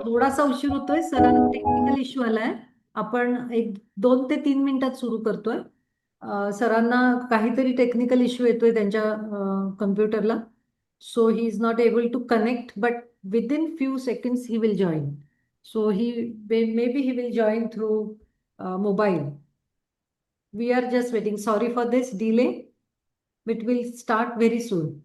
थोडासा उशीर होतोय, सरांना टेक्निकल इश्यू आलाय. आपण एक 2 ते 3 मिनिटात सुरू करतोय. सरांना काहीतरी टेक्निकल इश्यू येतोय त्यांच्या कम्प्युटरला. So he is not able to connect, but within few seconds he will join. So he may be he will join through mobile. We are just waiting. Sorry for this delay. It will start very soon.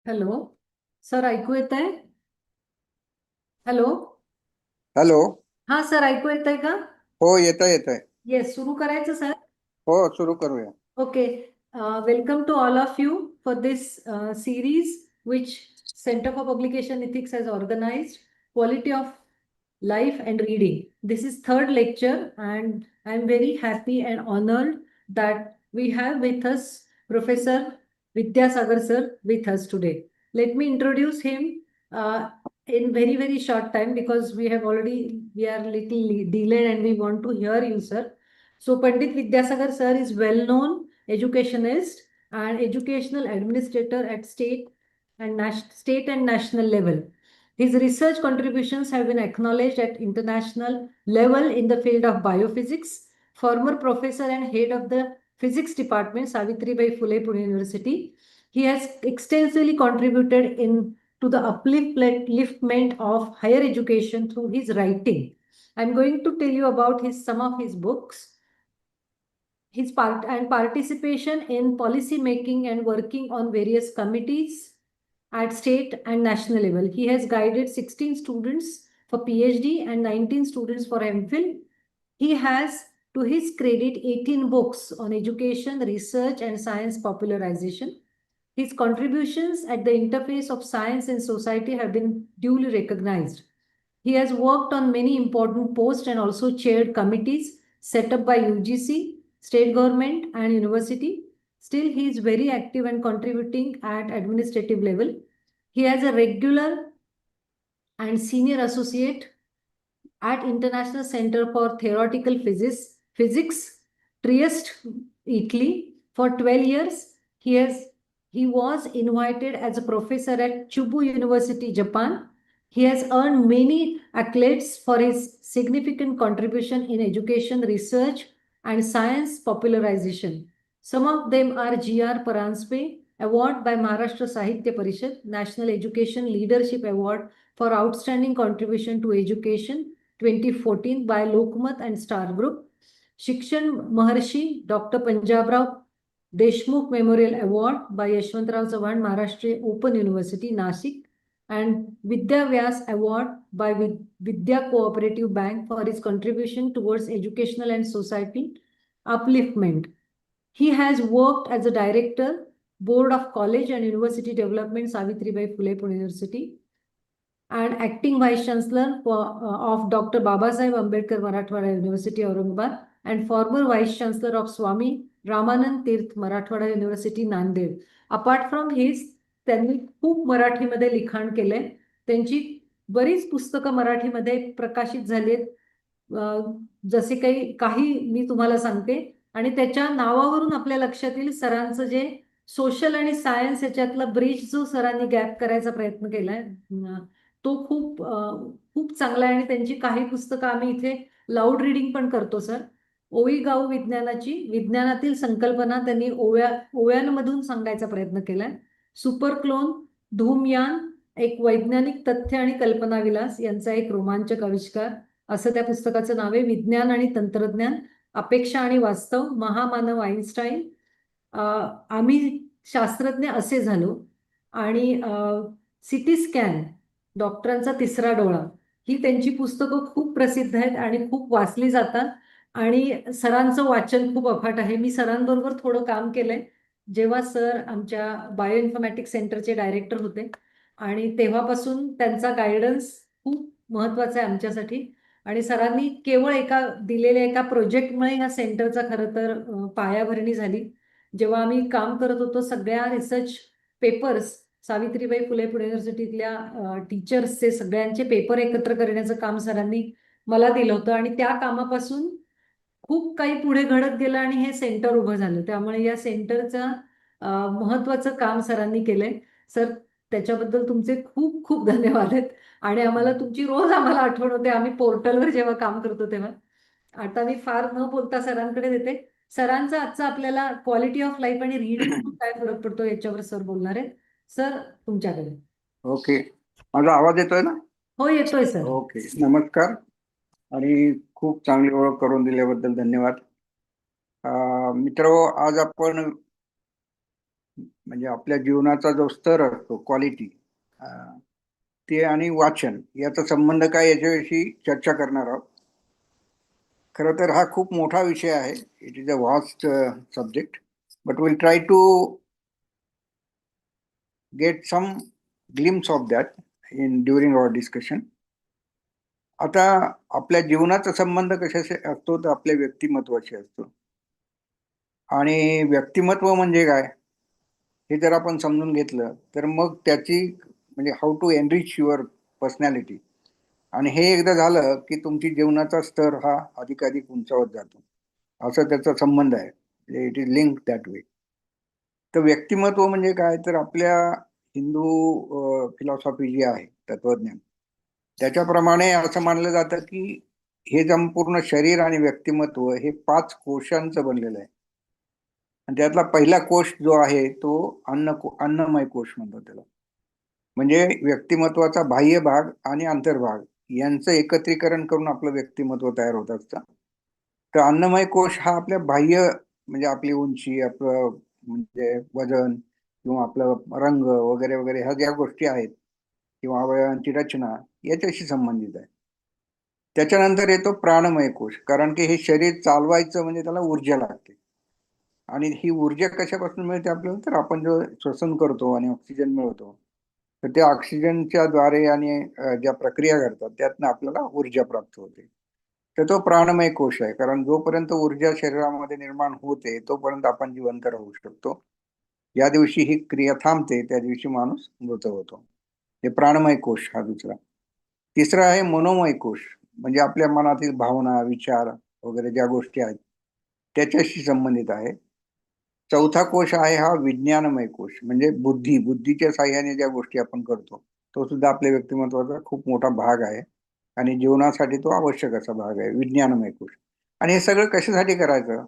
Hello sir, ऐकू येत आहे? Hello. Hello. हा sir, ऐकू येत आहे का? हो, येतंय येतंय. येस, सुरू करायचं सर. हो, सुरू करूया. Okay, welcome to all of you for this series which Center for Publication Ethics has organized, Quality of Life and Reading. This is third lecture and I'm very happy and honored that we have with us Professor Vidyasagar sir with us today. Let me introduce him in very short time because we are little delayed and we want to hear you, sir. So Pandit Vidyasagar sir is well known educationist and educational administrator at state and national level. His research contributions have been acknowledged at international level in the field of biophysics. Former professor and head of the physics department, Savitribai Phule Pune University, he has extensively contributed to the upliftment of higher education through his writing. I'm going to tell you about some of his books. His participation in policy making and working on various committees at state and national level. He has guided 16 students for PhD and 19 students for MPhil. He has, to his credit, 18 books on education, research, and science popularization. His contributions at the interface of science and society have been duly recognized. He has worked on many important posts and also chaired committees set up by UGC, state government, and university. Still, he is very active and contributing at administrative level. He has a regular and senior associate at International Center for Theoretical Physics, Trieste, Italy. For 12 years, he was invited as a professor at Chubu University, Japan. He has earned many accolades for his significant contribution in education, research, and science popularization. Some of them are G.R. Paranspe Award by Maharashtra Sahitya Parishad, National Education Leadership Award for Outstanding Contribution to Education, 2014 by Lokmat and Star Group. Shikshan Maharshi Dr. Panjabrao Deshmukh Memorial Award by Yashwantrao Chavan, Maharashtra Open University, Nashik. And Vidya Vyas Award by Vidya Cooperative Bank for his contribution towards educational and societal upliftment. He has worked as a director, Board of College and University Development, Savitribai Phule Pune University, and acting vice chancellor of Dr. Babasaheb Ambedkar Marathwada University, Aurangabad, and former vice chancellor of Swami Ramanand Tirth Marathwada University, Nanded. Apart from his, त्यांनी खूप मराठीमध्ये लिखाण केलंय. त्यांची बरीच पुस्तकं मराठीमध्ये प्रकाशित झालीत. जसे काही मी तुम्हाला सांगते आणि त्याच्या नावावरून आपल्या लक्षात येईल सरांचं जे सोशल आणि सायन्स याच्यातला ब्रिज जो सरांनी गॅप करायचा प्रयत्न केलाय तो खूप चांगला आहे. आणि त्यांची काही पुस्तकं आम्ही इथे लाऊड रिडिंग पण करतो सर. ओवी गाव विज्ञानाची विज्ञानातील संकल्पना त्यांनी ओव्यांमधून सांगायचा प्रयत्न केलाय. सुपर क्लोन, धूमयान, एक वैज्ञानिक तथ्य आणि कल्पना विलास यांचा एक रोमांचक आविष्कार, असं त्या पुस्तकाचं नाव आहे. विज्ञान आणि तंत्रज्ञान, अपेक्षा आणि वास्तव, महामानव आईन्स्टाईन, आम्ही शास्त्रज्ञ असे झालो, आणि सिटी स्कॅन, डॉक्टरांचा तिसरा डोळा, ही त्यांची पुस्तकं खूप प्रसिद्ध आहेत आणि खूप वाचली जातात. आणि सरांचं वाचन खूप अफाट आहे. मी सरांबरोबर थोडं काम केलंय जेव्हा सर आमच्या बायोइन्फॉर्मॅटिक्स सेंटरचे डायरेक्टर होते, आणि तेव्हापासून त्यांचा गायडन्स खूप महत्वाचा आहे आमच्यासाठी. आणि सरांनी केवळ दिलेल्या एका प्रोजेक्टमुळे ह्या सेंटरचा खरं तर पायाभरणी झाली. जेव्हा आम्ही काम करत होतो, सगळ्या रिसर्च पेपर्स सावित्रीबाई फुले पुणे युनिव्हर्सिटीतल्या टीचर्सचे सगळ्यांचे पेपर एकत्र करण्याचं काम सरांनी मला दिलं होतं. आणि त्या कामापासून खूप काही पुढे घडत गेलं आणि हे सेंटर उभं झालं. त्यामुळे या सेंटरचं महत्वाचं काम सरांनी केलंय. सर, त्याच्याबद्दल तुमचे खूप खूप धन्यवाद आहेत. आणि आम्हाला आठवण होते आम्ही पोर्टलवर जेव्हा काम करतो तेव्हा. आता मी फार न बोलता सरांकडे देते. सरांचा आजचा आपल्याला क्वालिटी ऑफ लाईफ आणि रीडिंग काय फरक पडतो याच्यावर सर बोलणार आहेत. सर, तुमच्याकडे. ओके, माझा आवाज येतोय ना? हो, येतोय सर. ओके, नमस्कार आणि खूप चांगली ओळख करून दिल्याबद्दल धन्यवाद. मित्र, आज आपण म्हणजे आपल्या जीवनाचा जो स्तर असतो, क्वालिटी, ते आणि वाचन याचा संबंध काय याच्याविषयी चर्चा करणार आहोत. खरं तर हा खूप मोठा विषय आहे. It is a vast subject, but will try to get some glimpse of that in during our discussion. आता आपल्या जीवनाचा संबंध कशाशी असतो, तर आपल्या व्यक्तिमत्वाशी असतो. आणि व्यक्तिमत्व म्हणजे काय हे जर आपण समजून घेतलं तर मग त्याची म्हणजे how to enrich your personality, आणि हे एकदा झालं की तुमची जीवनाचा स्तर हा अधिकाधिक उंचावत जातो, असं त्याचा संबंध आहे. It is link that way. तर व्यक्तिमत्व म्हणजे काय, तर आपल्या हिंदू फिलॉसॉफी जी आहे, तत्वज्ञान, त्याच्याप्रमाणे असं मानलं जातं की हे संपूर्ण शरीर आणि व्यक्तिमत्व हे 5 कोशांचं बनलेलं आहे. आणि त्यातला पहिला कोश जो आहे तो अन्नमय कोश म्हणतात त्याला. म्हणजे व्यक्तिमत्वाचा बाह्य भाग आणि अंतर्भाग यांचं एकत्रीकरण करून आपलं व्यक्तिमत्व तयार होत असतं. तर अन्नमय कोश हा आपल्या बाह्य, म्हणजे आपली उंची, आपलं म्हणजे वजन, किंवा आपलं रंग वगैरे वगैरे ह्या ज्या गोष्टी आहेत, किंवा अवयवांची रचना, याच्याशी संबंधित आहे. त्याच्यानंतर येतो प्राणमय कोश, कारण की हे शरीर चालवायचं म्हणजे त्याला ऊर्जा लागते. आणि ही ऊर्जा कशापासून मिळते आपल्याला, तर आपण जो श्वसन करतो आणि ऑक्सिजन मिळवतो, तर त्या ऑक्सिजनच्या द्वारे आणि ज्या प्रक्रिया घडतात त्यातनं आपल्याला ऊर्जा प्राप्त होते. तर तो प्राणमय कोश आहे, कारण जोपर्यंत ऊर्जा शरीरामध्ये निर्माण होते तोपर्यंत आपण जिवंत राहू शकतो. ज्या दिवशी ही क्रिया थांबते त्या दिवशी माणूस मृत होतो. हे प्राणमय कोश हा दुसरा. तिसरा आहे मनोमय कोश, म्हणजे आपल्या मनातील भावना, विचार वगैरे ज्या गोष्टी आहेत त्याच्याशी संबंधित आहे. चौथा कोश आहे हा विज्ञानमय कोश, म्हणजे बुद्धीच्या साह्याने ज्या गोष्टी आपण करतो तो सुद्धा आपल्या व्यक्तिमत्वाचा खूप मोठा भाग आहे. आणि जीवनासाठी तो आवश्यक असा भाग आहे, विज्ञानमय कोश. आणि हे सगळं कशासाठी करायचं,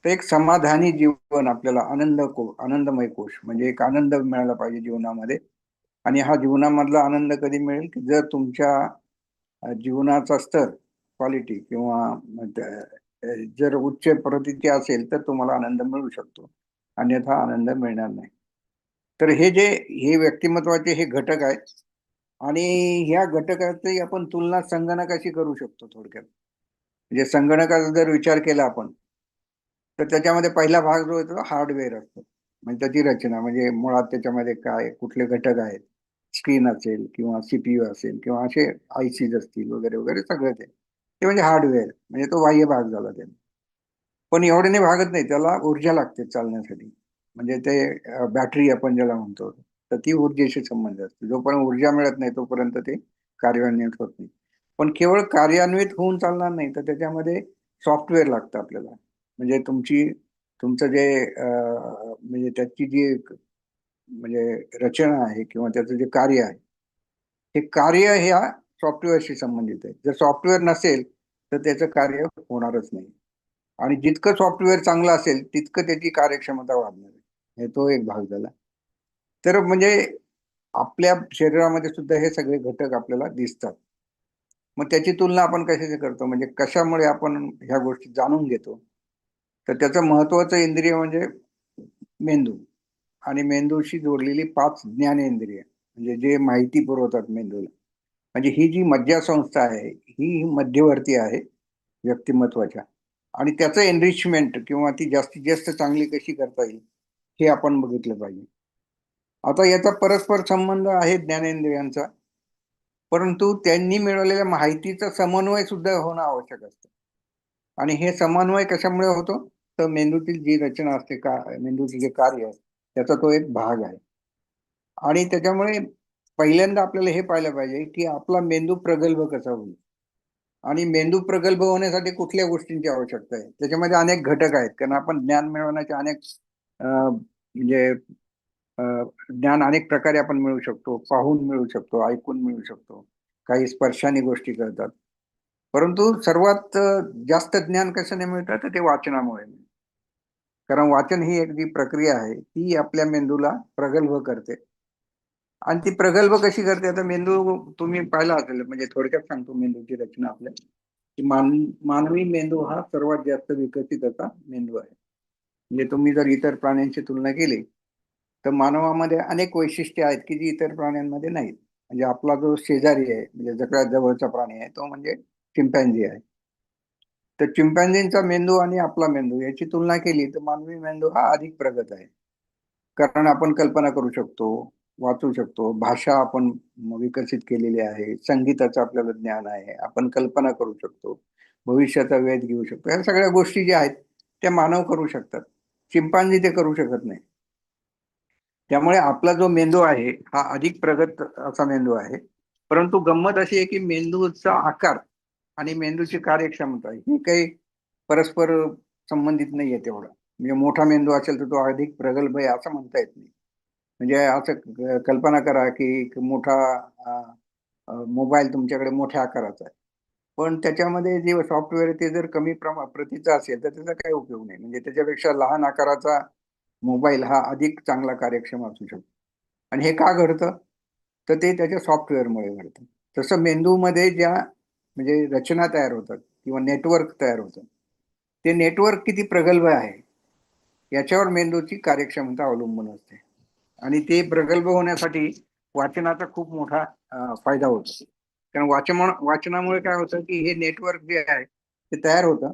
तर एक समाधानी जीवन, आपल्याला आनंदमय कोश, म्हणजे एक आनंद मिळाला पाहिजे जीवनामध्ये. आणि हा जीवनामधला आनंद कधी मिळेल, की जर तुमच्या जीवनाचा स्तर, क्वालिटी, किंवा जर उच्च प्रतीची असेल तर तुम्हाला आनंद मिळू शकतो, अन्यथा आनंद मिळणार नाही. तर हे व्यक्तिमत्वाचे हे घटक आहेत. आणि ह्या घटकाची आपण तुलना संगणकाशी करू शकतो थोडक्यात. म्हणजे संगणकाचा जर विचार केला आपण, तर त्याच्यामध्ये पहिला भाग जो आहे तो हार्डवेअर असतो, म्हणजे त्याची रचना, म्हणजे मुळात त्याच्यामध्ये काय कुठले घटक आहेत, स्क्रीन असेल किंवा सीपीयू असेल किंवा असे आयसीज असतील वगैरे वगैरे, सगळं ते म्हणजे हार्डवेअर, म्हणजे तो बाह्य भाग झाला ते. पण एवढ्याने भागत नाही, त्याला ऊर्जा लागते चालण्यासाठी. म्हणजे ते बॅटरी आपण ज्याला म्हणतो, तर ती ऊर्जेशी संबंध असते. जोपर्यंत ऊर्जा मिळत नाही तोपर्यंत ते कार्यान्वित होत नाही. पण केवळ कार्यान्वित होऊन चालणार नाही, तर त्याच्यामध्ये सॉफ्टवेअर लागतं आपल्याला. म्हणजे तुमचं जे म्हणजे त्याची जी म्हणजे रचना आहे किंवा त्याचं जे कार्य आहे, हे कार्य ह्या सॉफ्टवेअरशी संबंधित आहे. जर सॉफ्टवेअर नसेल तर त्याचं कार्य होणारच नाही. आणि जितकं सॉफ्टवेअर चांगलं असेल तितकं त्याची कार्यक्षमता वाढणार आहे. हे तो एक भाग झाला. तर म्हणजे आपल्या शरीरामध्ये सुद्धा हे सगळे घटक आपल्याला दिसतात. मग त्याची तुलना आपण कशाशी करतो, म्हणजे कशामुळे आपण ह्या गोष्टी जाणून घेतो, तर त्याचं महत्वाचं इंद्रिय म्हणजे मेंदू. आणि मेंदूशी जोडलेली 5 ज्ञानेंद्रिय, म्हणजे जे माहिती पुरवतात मेंदूला. म्हणजे ही जी मज्जासंस्था आहे ही मध्यवर्ती आहे व्यक्तिमत्वाच्या. आणि त्याचं एनरिचमेंट किंवा ती जास्तीत जास्त चांगली कशी करता येईल हे आपण बघितलं पाहिजे. आता याचा परस्पर संबंध आहे ज्ञानेंद्रियांचा, परंतु त्यांनी मिळवलेल्या माहितीचा समन्वय सुद्धा होणं आवश्यक असतं. आणि हे समन्वय कशामुळे होतो, तर मेंदूतील जी रचना असते, का मेंदूचे जे कार्य आहे त्याचा तो एक भाग आहे. आणि त्याच्यामुळे पहिल्यांदा आपल्याला हे पाहिलं पाहिजे की आपला मेंदू प्रगल्भ कसा होईल. आणि मेंदू प्रगल्भ होण्यासाठी कुठल्या गोष्टींची आवश्यकता आहे, त्याच्यामध्ये अनेक घटक आहेत. कारण आपण ज्ञान मिळवण्याचे अनेक म्हणजे ज्ञान अनेक प्रकारे आपण मिळवू शकतो. पाहून मिळवू शकतो, ऐकून मिळवू शकतो, काही स्पर्शाने गोष्टी करतात. परंतु सर्वात जास्त ज्ञान कशाने मिळतं, तर ते वाचनामुळे. कारण वाचन ही एक जी प्रक्रिया आहे ती आपल्या मेंदूला प्रगल्भ करते. आणि ती प्रगल्भ कशी करते, आता मेंदू तुम्ही पाहिला असेल, म्हणजे थोडक्यात सांगतो मेंदूची रचना आपल्या, की मानवी मेंदू हा सर्वात जास्त विकसित असा मेंदू आहे. म्हणजे तुम्ही जर इतर प्राण्यांची तुलना केली तर मानवामध्ये अनेक वैशिष्ट्ये आहेत की जी इतर प्राण्यांमध्ये नाहीत. म्हणजे आपला जो शेजारी आहे, म्हणजे सगळ्यात जवळचा प्राणी आहे, तो म्हणजे चिंपॅन्झी आहे. तर चिंपॅन्झींचा मेंदू आणि आपला मेंदू याची तुलना केली तर मानवी मेंदू हा अधिक प्रगत आहे. कारण आपण कल्पना करू शकतो, वाचू शकतो, भाषा आपण विकसित केलेली आहे, संगीताचं आपल्याला ज्ञान आहे, आपण कल्पना करू शकतो, भविष्याचा वेध घेऊ शकतो. या सगळ्या गोष्टी ज्या आहेत त्या मानव करू शकतात. चिंपांझी ते करू शकत नाही. त्यामुळे आपला जो मेंदू आहे हा अधिक प्रगत असा मेंदू आहे. परंतु गंमत अशी आहे की मेंदूचा आकार आणि मेंदूची कार्यक्षमता ही काही परस्पर संबंधित नाहीये तेवढं. म्हणजे मोठा मेंदू असेल तर तो अधिक प्रगल्भ आहे असं म्हणता येत नाही. म्हणजे असं कल्पना करा की एक मोठा मोबाईल तुमच्याकडे मोठ्या आकाराचा आहे, पण त्याच्यामध्ये जे सॉफ्टवेअर आहे ते जर कमी प्रतीचा असेल तर त्याचा काही उपयोग नाही. म्हणजे त्याच्यापेक्षा लहान आकाराचा मोबाईल हा अधिक चांगला कार्यक्षम असू शकतो. आणि हे का घडतं? तर ते त्याच्या सॉफ्टवेअरमुळे घडतं. तसं मेंदूमध्ये ज्या म्हणजे रचना तयार होतात किंवा नेटवर्क तयार होतं, ते नेटवर्क किती प्रगल्भ आहे याच्यावर मेंदूची कार्यक्षमता अवलंबून असते. आणि ते प्रगल्भ होण्यासाठी वाचनाचा खूप मोठा फायदा होतो. कारण वाचनामुळे काय होतं की हे नेटवर्क जे आहे ते तयार होतं.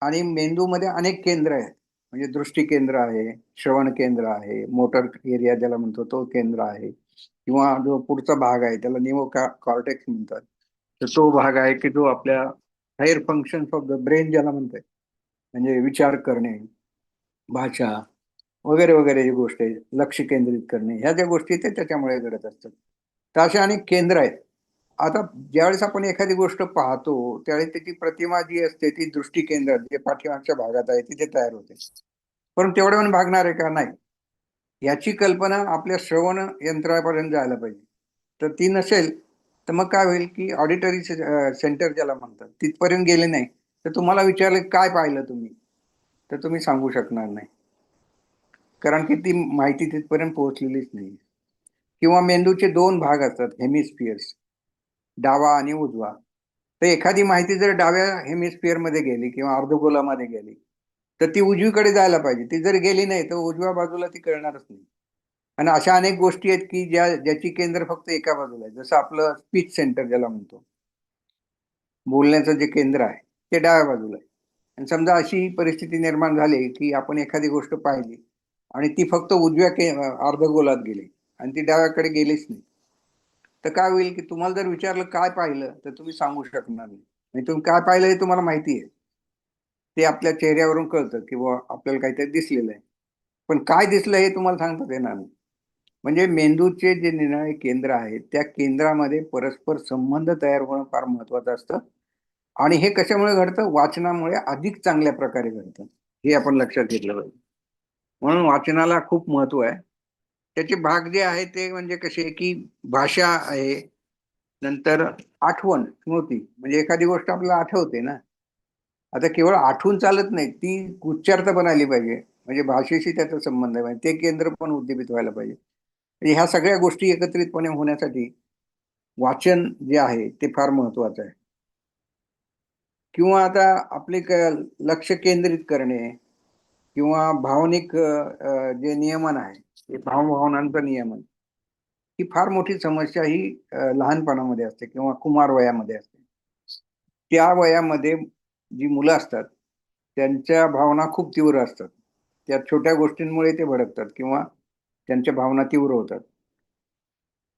आणि मेंदूमध्ये अनेक केंद्र आहेत. म्हणजे दृष्टी केंद्र आहे, श्रवण केंद्र आहे, मोटर एरिया ज्याला म्हणतो तो केंद्र आहे, किंवा जो पुढचा भाग आहे त्याला निओ कॉर्टेक्स म्हणतात. तर तो भाग आहे की जो आपल्या higher functions of the brain ज्याला म्हणतात, म्हणजे विचार करणे, भाषा वगैरे वगैरे जी गोष्ट आहे, लक्ष केंद्रित करणे, ह्या ज्या गोष्टी आहेत त्याच्यामुळे घडत असतात. तर अशा अनेक केंद्र आहेत. आता ज्यावेळेस आपण एखादी गोष्ट पाहतो त्यावेळेस त्याची प्रतिमा जी असते ती दृष्टी केंद्रात जे पाठीमागच्या भागात आहे तिथे तयार होते. पण तेवढ्यावर भागणार आहे का? नाही. याची कल्पना आपल्या श्रवण यंत्रापर्यंत जायला पाहिजे. तर ती नसेल तर मग काय होईल की ऑडिटरी सेंटर ज्याला म्हणतात तिथपर्यंत गेले नाही तर तुम्हाला विचारले काय पाहिलं तुम्ही, तर तुम्ही सांगू शकणार नाही. कारण की ती माहिती तिथपर्यंत पोहोचलेलीच नाही. किंवा मेंदूचे दोन भाग असतात, हेमिस्फिअर्स, डावा आणि उजवा. तर एखादी माहिती जर डाव्या हेमिस्फिअर मध्ये गेली किंवा अर्धगोलामध्ये गेली तर ती उजवीकडे जायला पाहिजे. ती जर गेली नाही तर उजव्या बाजूला ती कळणारच नाही. आणि अशा अनेक गोष्टी आहेत की ज्याची केंद्र फक्त एका बाजूला आहे. जसं आपलं स्पीच सेंटर ज्याला म्हणतो, बोलण्याचं जे केंद्र आहे ते डाव्या बाजूला आहे. आणि समजा अशी परिस्थिती निर्माण झाली की आपण एखादी गोष्ट पाहिली आणि ती फक्त अर्धगोलात गेली आणि ती डाव्याकडे गेलीच नाही, तर काय होईल की तुम्हाला जर विचारलं काय पाहिलं तर तुम्ही सांगू शकणार नाही. आणि तुम्ही काय पाहिलं हे तुम्हाला माहिती आहे, ते आपल्या चेहऱ्यावरून कळतं किंवा आपल्याला काहीतरी दिसलेलं आहे. पण काय दिसलं हे तुम्हाला सांगता येणार नाही. म्हणजे मेंदूचे जे निर्णय केंद्र आहेत त्या केंद्रामध्ये परस्पर संबंध तयार होणं फार महत्वाचं असतं. आणि हे कशामुळे घडतं? वाचनामुळे अधिक चांगल्या प्रकारे घडतं. हे आपण लक्षात घेतलं पाहिजे. म्हणून वाचनाला खूप महत्व आहे. त्याचे भाग जे आहेत ते म्हणजे कसे की भाषा आहे, नंतर आठवण, स्मृती, म्हणजे एखादी गोष्ट आपल्याला आठवते ना, आता केवळ आठवून चालत नाही, ती उच्चारता पण आली पाहिजे. म्हणजे भाषेशी त्याचा संबंध आहे, ते केंद्र पण उद्दीपित व्हायला पाहिजे. म्हणजे ह्या सगळ्या गोष्टी एकत्रितपणे होण्यासाठी वाचन जे आहे ते फार महत्वाचं आहे. किंवा आता आपले लक्ष केंद्रित करणे किंवा भावनिक जे नियमन आहे, ते भावभावनांचं नियमन, ही फार मोठी समस्या ही लहानपणामध्ये असते किंवा कुमार वयामध्ये असते. त्या वयामध्ये जी मुलं असतात त्यांच्या भावना खूप तीव्र असतात. त्या छोट्या गोष्टींमुळे ते भडकतात किंवा त्यांच्या भावना तीव्र होतात.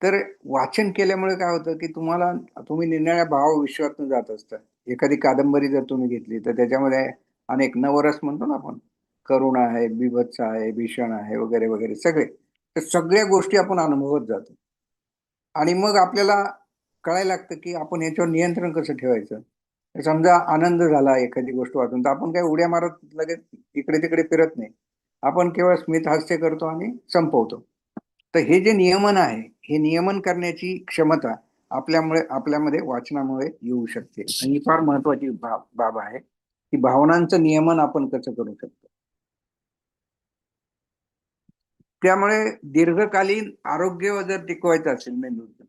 तर वाचन केल्यामुळे काय होतं की तुम्ही निरनिराळ्या भाव विश्वातून जात असता. एखादी कादंबरी जर तुम्ही घेतली तर त्याच्यामध्ये अनेक नवरस म्हणतो ना आपण, करुण आहे, बीभत्स आहे, भीषण आहे, वगैरे वगैरे सगळे. तर सगळ्या गोष्टी आपण अनुभवत जातो. आणि मग आपल्याला कळायला लागतं की आपण याच्यावर नियंत्रण कसं ठेवायचं. समजा आनंद झाला एखादी गोष्ट वाचून तर आपण काही उड्या मारत लगेच इकडे तिकडे फिरत नाही. आपण केवळ स्मित हास्य करतो आणि संपवतो. तर हे जे नियमन आहे, हे नियमन करण्याची क्षमता आपल्यामध्ये वाचनामुळे येऊ शकते. आणि ही फार महत्वाची बाब आहे की भावनांचं नियमन आपण कसं करू शकतो. त्यामुळे दीर्घकालीन आरोग्य जर टिकवायचं असेल मेंदूचं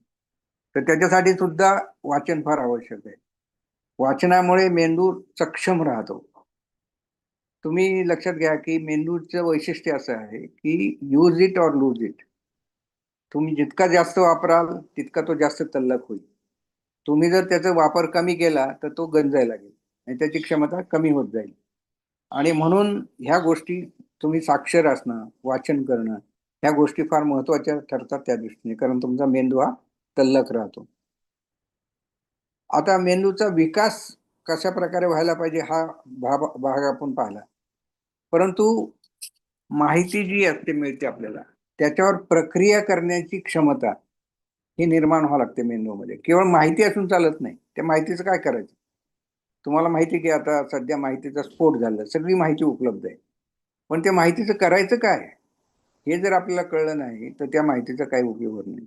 तर त्याच्यासाठी सुद्धा वाचन फार आवश्यक आहे. वाचनामुळे मेंदू सक्षम राहतो. तुम्ही लक्षात घ्या की मेंदूचं वैशिष्ट्य असं आहे की use it or lose it. तुम्ही जितका जास्त वापराल तितका तो जास्त तल्लख होईल. तुम्ही जर त्याचा वापर कमी केला तर तो गंजायला लागेल आणि त्याची क्षमता कमी होत जाईल. आणि म्हणून ह्या गोष्टी, तुम्ही साक्षर असणं, वाचन करणं, ह्या गोष्टी फार महत्वाच्या ठरतात त्या दृष्टीने, कारण तुमचा मेंदू हा तल्लख राहतो. आता मेंदूचा विकास कशा प्रकारे व्हायला पाहिजे हा भाग आपण पाहिला. परंतु माहिती जी असते मिळते आपल्याला, त्याच्यावर प्रक्रिया करण्याची क्षमता ही निर्माण व्हावं लागते मेंदूमध्ये. केवळ माहिती असून चालत नाही. त्या माहितीचं काय करायचं? तुम्हाला माहिती की आता सध्या माहितीचा स्फोट झाला, सगळी माहिती उपलब्ध आहे, पण त्या माहितीचं करायचं काय हे जर आपल्याला कळलं नाही तर त्या माहितीचा काही उपयोग होत नाही.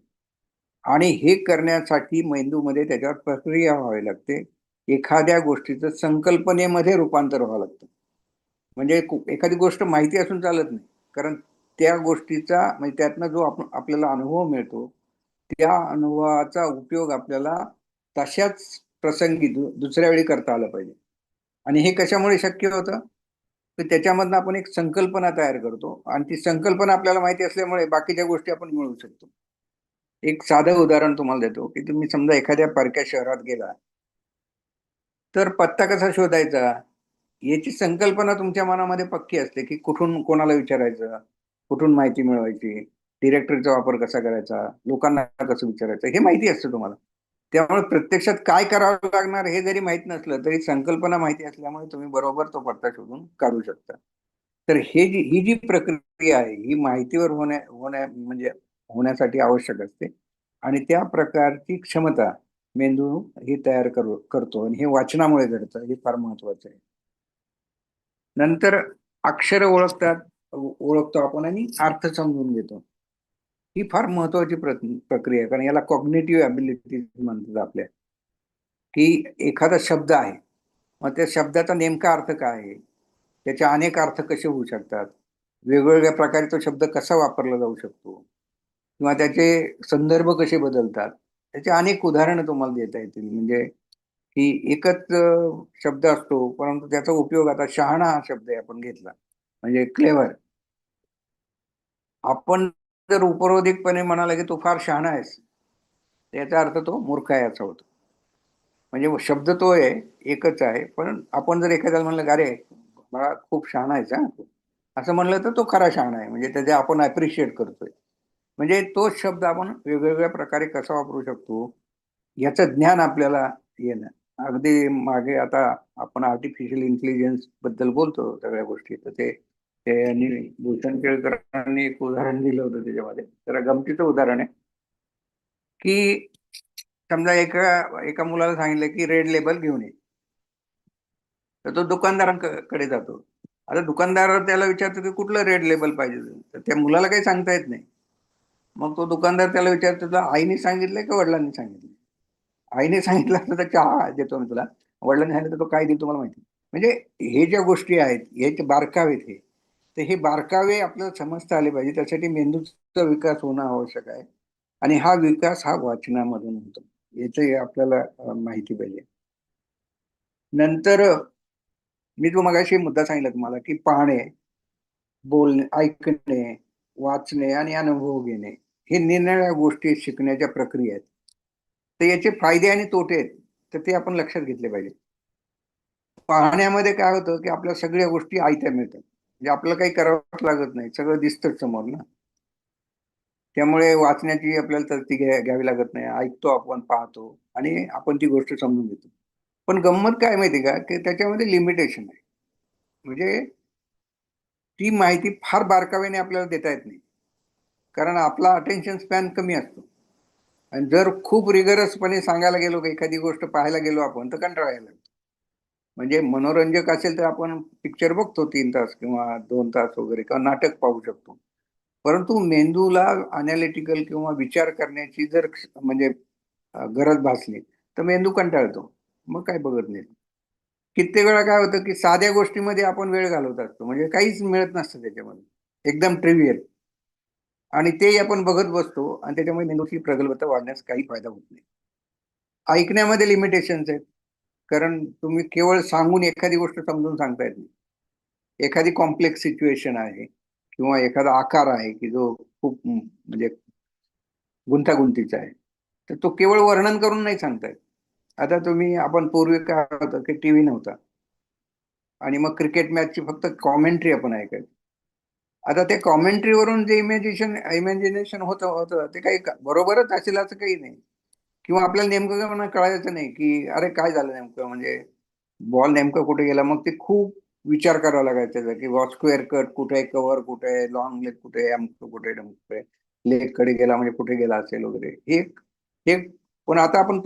आणि हे करण्यासाठी मेंदूमध्ये त्याच्यावर प्रक्रिया व्हावी लागते. एखाद्या गोष्टीचं संकल्पनेमध्ये रूपांतर व्हावं लागतं. म्हणजे एखादी गोष्ट माहिती असून चालत नाही, कारण त्या गोष्टीचा म्हणजे त्यातनं जो आपल्याला अनुभव मिळतो, त्या अनुभवाचा उपयोग आपल्याला तशाच प्रसंगी दुसऱ्या वेळी करता आलं पाहिजे. आणि हे कशामुळे शक्य होतं? तर त्याच्यामधनं आपण एक संकल्पना तयार करतो आणि ती संकल्पना आपल्याला माहिती असल्यामुळे बाकीच्या गोष्टी आपण मिळवू शकतो. एक साधं उदाहरण तुम्हाला देतो की तुम्ही समजा एखाद्या परक्या शहरात गेला, तर पत्ता कसा शोधायचा याची संकल्पना तुमच्या मनामध्ये पक्की असते की कुठून कोणाला विचारायचं, कुठून माहिती मिळवायची, डिरेक्टरीचा वापर कसा करायचा, लोकांना कसं विचारायचं, हे माहिती असतं तुम्हाला. त्यामुळे प्रत्यक्षात काय करावं लागणार हे जरी माहित नसलं तरी संकल्पना माहिती असल्यामुळे तुम्ही बरोबर तो पत्ता शोधून काढू शकता. तर ही जी प्रक्रिया आहे ही माहितीवर म्हणजे होण्यासाठी आवश्यक असते. आणि त्या प्रकारची क्षमता मेंदू ही तयार करतो आणि हे वाचनामुळे घडतं. हे फार महत्वाचं आहे. नंतर अक्षर ओळखतो आपण आणि अर्थ समजून घेतो. ही फार महत्वाची प्रक्रिया आहे, कारण याला कॉग्निटिव्ह ॲबिलिटीज म्हणतात आपल्या. की एखादा शब्द आहे, मग त्या शब्दाचा नेमका अर्थ काय आहे, त्याचे अनेक अर्थ कसे होऊ शकतात, वेगवेगळ्या प्रकारे तो शब्द कसा वापरला जाऊ शकतो किंवा त्याचे संदर्भ कसे बदलतात, त्याचे अनेक उदाहरणं तुम्हाला देता येतील. म्हणजे की एकच शब्द असतो, परंतु त्याचा उपयोग, आता शहाणा हा शब्द आहे आपण घेतला, म्हणजे क्लेव्हर. आपण जर उपरोधिकपणे म्हणाला की तू फार शहाणा आहेस, त्याचा अर्थ तो मूर्ख आहे असा होतो. म्हणजे शब्द तो आहे, एकच आहे, पण आपण जर एखाद्याला म्हणलं अरे मला खूप शहाणा आहेस हा तू, असं म्हणलं तर तो खरा शहाणा आहे, म्हणजे त्याचे आपण अप्रिशिएट करतोय. म्हणजे तोच शब्द आपण वेगवेगळ्या प्रकारे कसा वापरू शकतो याचं ज्ञान आपल्याला येणं. अगदी मागे आता आपण आर्टिफिशियल इंटेलिजन्स बद्दल बोलतो सगळ्या गोष्टी, तर ते भूषण केळकरांनी एक उदाहरण दिलं होतं त्याच्यामध्ये. तर गमतीचं उदाहरण आहे की समजा एका एका मुलाला सांगितलं की रेड लेबल घेऊन ये, तर तो दुकानदारांकडे जातो. आता दुकानदार त्याला विचारतो की कुठलं रेड लेबल पाहिजे, तर त्या मुलाला काही सांगता येत नाही. मग तो दुकानदार त्याला विचारतो, तुला आईने सांगितलंय का वडिलांनी सांगितलं? आईने सांगितलं असतं तर चहा देतो मी तुला, वडिलांनी सांगितलं तर तो काय देईल तुम्हाला माहिती. म्हणजे हे ज्या गोष्टी आहेत हे बारकावे हे, तर हे बारकावे आपल्याला समजता आले पाहिजे. त्यासाठी मेंदूचा विकास होणं आवश्यक आहे आणि हा विकास हा वाचनामधून होतो, याच आपल्याला माहिती पाहिजे. नंतर मी जो मगाशी मुद्दा सांगितला तुम्हाला की पाहणे, बोलणे, ऐकणे, वाचणे आणि अनुभव घेणे, हे निरनिराळ्या गोष्टी शिकण्याच्या प्रक्रिया आहेत. तर याचे फायदे आणि तोटे आहेत, तर ते आपण लक्षात घेतले पाहिजे. पाहण्यामध्ये काय होतं की आपल्या सगळ्या गोष्टी आयत्या मिळतात, म्हणजे आपल्याला काही करावंच लागत नाही, सगळं दिसतं समोर ना. त्यामुळे वाचण्याची आपल्याला तरती घ्यावी लागत नाही, ऐकतो आपण, पाहतो आणि आपण ती गोष्ट समजून घेतो. पण गंमत काय माहिती का की त्याच्यामध्ये लिमिटेशन आहे. म्हणजे ती माहिती फार बारकाव्याने आपल्याला देता येत नाही, कारण आपला अटेन्शन स्पॅन कमी असतो. आणि जर खूप रिगरसपणे सांगायला गेलो की एखादी गोष्ट पाहायला गेलो आपण तर कंटाळा यायला लागतो. म्हणजे मनोरंजक असेल तर आपण पिक्चर बघतो 3 तास किंवा 2 तास वगैरे, किंवा नाटक पाहू शकतो. परंतु मेंदूला अनालिटिकल किंवा विचार करण्याची जर म्हणजे गरज भासली तर मेंदू कंटाळतो, मग काय बघत नाही. कित्येक वेळा काय होतं की साध्या गोष्टीमध्ये आपण वेळ घालवत असतो, म्हणजे काहीच मिळत नसतं त्याच्यामध्ये, एकदम ट्रिव्हियल, आणि ते आपण बघत बसतो आणि त्याच्यामुळे मेंदूची प्रगल्भता वाढण्यास काही फायदा होत नाही. ऐकण्यामध्ये लिमिटेशन्स आहेत, कारण तुम्ही केवळ सांगून एखादी गोष्ट समजून सांगता येत नाही. एखादी कॉम्प्लेक्स सिच्युएशन आहे किंवा एखादा आकार आहे की जो खूप म्हणजे गुंतागुंतीचा आहे, तर तो केवळ वर्णन करून नाही सांगता येत. आता आपण पूर्वी काय होतं की टीव्ही नव्हता आणि मग क्रिकेट मॅचची फक्त कॉमेंट्री आपण ऐकायचो. आता त्या कॉमेंट्रीवरून जे इमॅजिनेशन होतं होतं ते काही बरोबरच असेल असं काही नाही. किंवा आपल्याला नेमकं कळायचं नाही की अरे काय झालं नेमकं, म्हणजे बॉल नेमकं कुठे गेला. मग ते खूप विचार करावा लागायचा त्याचा की बॉल स्क्वेअर कट कुठे आहे, कव्हर कुठे आहे, लॉंग लेग कुठे आहे, अमकं कुठे आहे, डमकं आहे, लेग कडे गेला म्हणजे कुठे गेला असेल वगैरे. हे हे पण आता आपण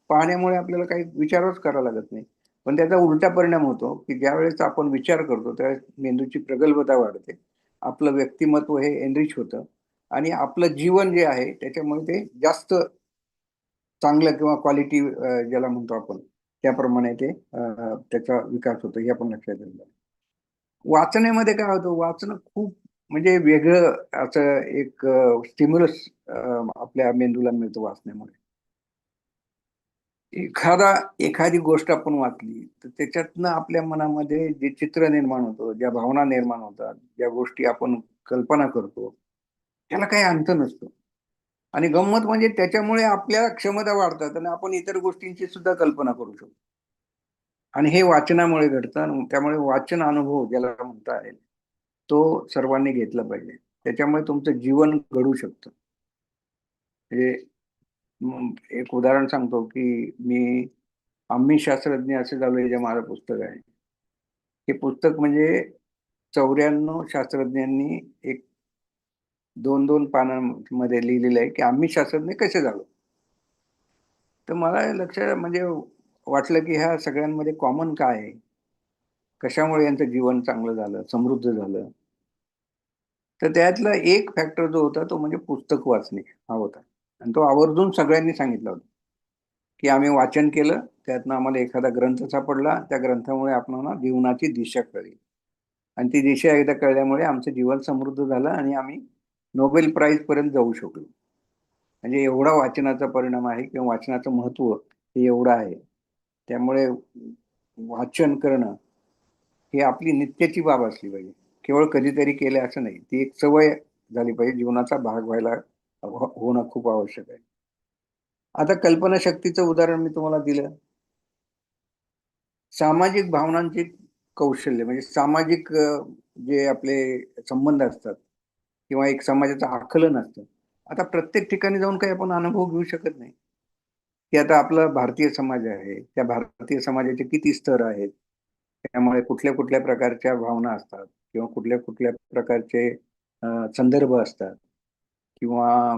पाहण्यामुळे आपल्याला काही विचारच करावा लागत नाही. पण त्याचा उलटा परिणाम होतो की ज्यावेळेस आपण विचार करतो त्यावेळेस मेंदूची प्रगल्भता वाढते, आपलं व्यक्तिमत्व हे एनरिच होतं आणि आपलं जीवन जे आहे त्याच्यामुळे ते जास्त चांगलं किंवा क्वालिटी ज्याला म्हणतो आपण त्याप्रमाणे त्याचा विकास होतो हे आपण लक्षात घेतलं. वाचण्यामध्ये काय होतं, वाचणं खूप म्हणजे वेगळं असं एक स्टिम्युलस आपल्या मेंदूला मिळतं वाचण्यामुळे. एखादी गोष्ट आपण वाचली तर त्याच्यातनं आपल्या मनामध्ये जे चित्र निर्माण होतं, ज्या भावना निर्माण होतात, ज्या गोष्टी आपण कल्पना करतो, त्याला काही अंत नसतो. आणि गंमत म्हणजे त्याच्यामुळे आपल्या क्षमता वाढतात आणि आपण इतर गोष्टींची सुद्धा कल्पना करू शकतो. आणि हे वाचनामुळे घडतं आणि त्यामुळे वाचन अनुभव ज्याला म्हणता येईल तो सर्वांनी घेतला पाहिजे. त्याच्यामुळे तुमचं जीवन घडू शकतं. म्हणजे एक उदाहरण सांगतो की आम्ही शास्त्रज्ञ असे झालो हे जे माझं पुस्तक आहे. हे पुस्तक म्हणजे 94 शास्त्रज्ञांनी एक 2-2 पानांमध्ये लिहिलेलं आहे की आम्ही शास्त्रज्ञ कसे झालो. तर मला लक्षात म्हणजे वाटलं की ह्या सगळ्यांमध्ये कॉमन काय आहे, कशामुळे यांचं जीवन चांगलं झालं, समृद्ध झालं. तर त्यातला एक फॅक्टर जो होता तो म्हणजे पुस्तक वाचणे हा होता. आणि तो आवर्जून सगळ्यांनी सांगितला होता की आम्ही वाचन केलं, त्यातनं आम्हाला एखादा ग्रंथ सापडला, त्या ग्रंथामुळे आपल्याला जीवनाची दिशा कळली आणि ती दिशा एकदा कळल्यामुळे आमचं जीवन समृद्ध झालं आणि आम्ही नोबेल प्राइज पर्यंत जाऊ शकलो. म्हणजे एवढा वाचनाचा परिणाम आहे किंवा वाचनाचं महत्व हे एवढं आहे. त्यामुळे वाचन करणं ही आपली नित्याची बाब असली पाहिजे. केवळ कधीतरी केले असं नाही. ती एक सवय झाली पाहिजे. जीवनाचा भाग व्हायला होणं खूप आवश्यक आहे. आता कल्पनाशक्तीचं उदाहरण मी तुम्हाला दिलं. सामाजिक भावनांचे कौशल्य म्हणजे सामाजिक जे आपले संबंध असतात किंवा एक समाजाचं आकलन असतं. आता प्रत्येक ठिकाणी जाऊन काही आपण अनुभव घेऊ शकत नाही. की आता आपला भारतीय समाज आहे. त्या भारतीय समाजाचे किती स्तर आहेत. त्यामुळे कुठल्या कुठल्या प्रकारच्या भावना असतात किंवा कुठल्या कुठल्या प्रकारचे संदर्भ असतात किंवा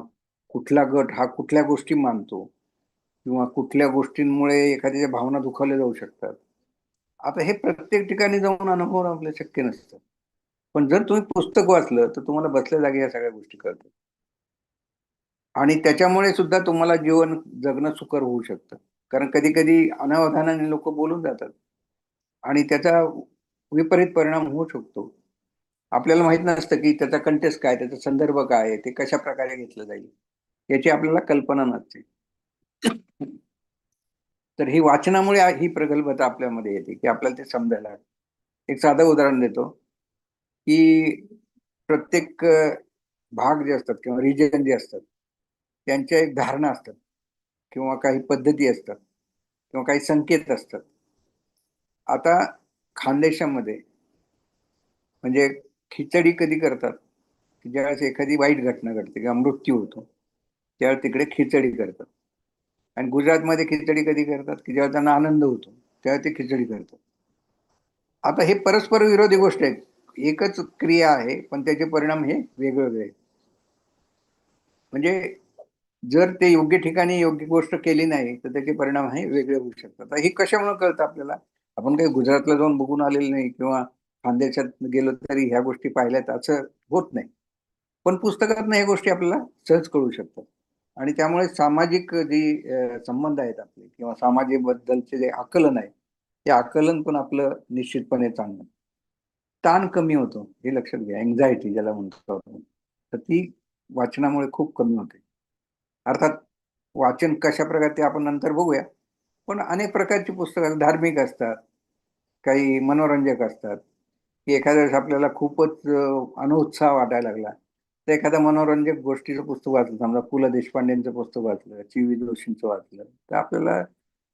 कुठला गट हा कुठल्या गोष्टी मानतो किंवा कुठल्या गोष्टींमुळे एखाद्याच्या भावना दुखावल्या जाऊ शकतात. आता हे प्रत्येक ठिकाणी जाऊन अनुभवणं आपल्याला शक्य नसतं. पण जर तुम्ही पुस्तक वाचलं तर तुम्हाला बसल्या जागी या सगळ्या गोष्टी कळतात. आणि त्याच्यामुळे सुद्धा तुम्हाला जीवन जगणं सुकर होऊ शकतं. कारण कधी-कधी अनावधानाने लोकं बोलून जातात आणि त्याचा विपरीत परिणाम होऊ शकतो. आपल्याला माहित नसतं की त्याचा कंटेक्स्ट काय, त्याचा संदर्भ काय आहे, ते कशाप्रकारे घेतलं जाईल, याची आपल्याला कल्पना नसते. तर ही वाचनामुळे ही प्रगल्भता आपल्यामध्ये येते की आपल्याला ते समजायला हवं. एक साधं उदाहरण देतो की प्रत्येक भाग जे असतात किंवा रिजन जे असतात, त्यांच्या एक धारणा असतात किंवा काही पद्धती असतात किंवा काही संकेत असतात. आता खानदेशामध्ये म्हणजे खिचडी कधी करतात की ज्यावेळेस एखादी वाईट घटना घडते किंवा मृत्यू होतो त्यावेळेस तिकडे खिचडी करतात. आणि गुजरातमध्ये खिचडी कधी करतात की जेव्हा त्यांना आनंद होतो तेव्हा ते खिचडी करतात. आता हे परस्पर विरोधी गोष्ट आहे. एकच क्रिया आहे पण त्याचे परिणाम हे वेगवेगळे. म्हणजे जर ते योग्य ठिकाणी योग्य गोष्ट केली नाही तर त्याचे परिणाम हे वेगळे होऊ शकतात. हे कशामुळे कळतं आपल्याला? आपण काही गुजरातला जाऊन बघून आलेलं नाही किंवा खानदेशात गेलो तरी ह्या गोष्टी पाहिल्यात असं होत नाही. पण पुस्तकातनं ह्या गोष्टी आपल्याला सहज कळू शकतात. आणि त्यामुळे सामाजिक संबंध आहेत आपले किंवा समाजाबद्दलचे जे आकलन आहे ते आकलन पण आपलं निश्चितपणे चांगलं. ताण कमी होतो हे लक्षात घ्या. एन्झायटी ज्याला म्हणतो आपण, तर ती वाचनामुळे खूप कमी होते. अर्थात वाचन कशा प्रकारे ते आपण नंतर बघूया. पण अनेक प्रकारची पुस्तकं धार्मिक असतात, काही मनोरंजक असतात, की एखाद्या वेळेस आपल्याला खूपच अनुत्साह वाटायला लागला तर एखाद्या मनोरंजक गोष्टीचं पुस्तक वाचलं, समजा पु ल देशपांडेंचं पुस्तक वाचलं, ची. जोशींचं वाचलं, तर आपल्याला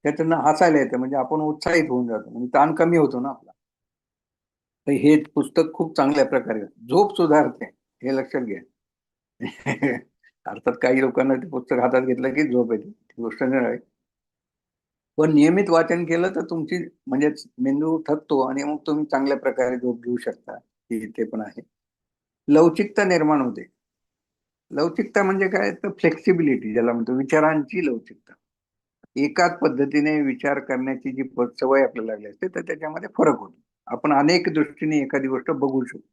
त्यातून हसायला येतं, म्हणजे आपण उत्साहित होऊन जातो, म्हणजे ताण कमी होतो ना आपला. तर हे पुस्तक खूप चांगल्या प्रकारे झोप सुधारते, हे लक्षात घ्या. अर्थात काही लोकांना ते पुस्तक हातात घेतलं की झोप येते, ती गोष्ट नाही आहे. पण नियमित वाचन केलं तर तुमची म्हणजे मेंदू थकतो आणि मग तुम्ही चांगल्या प्रकारे झोप घेऊ शकता, ते पण आहे. लवचिकता निर्माण होते. लवचिकता म्हणजे काय, तर फ्लेक्सिबिलिटी ज्याला म्हणतो, विचारांची लवचिकता. एकाच पद्धतीने विचार करण्याची जी सवय आपल्याला लागली असते तर त्याच्यामध्ये फरक होतो. आपण अनेक दृष्टीने एखादी गोष्ट बघू शकतो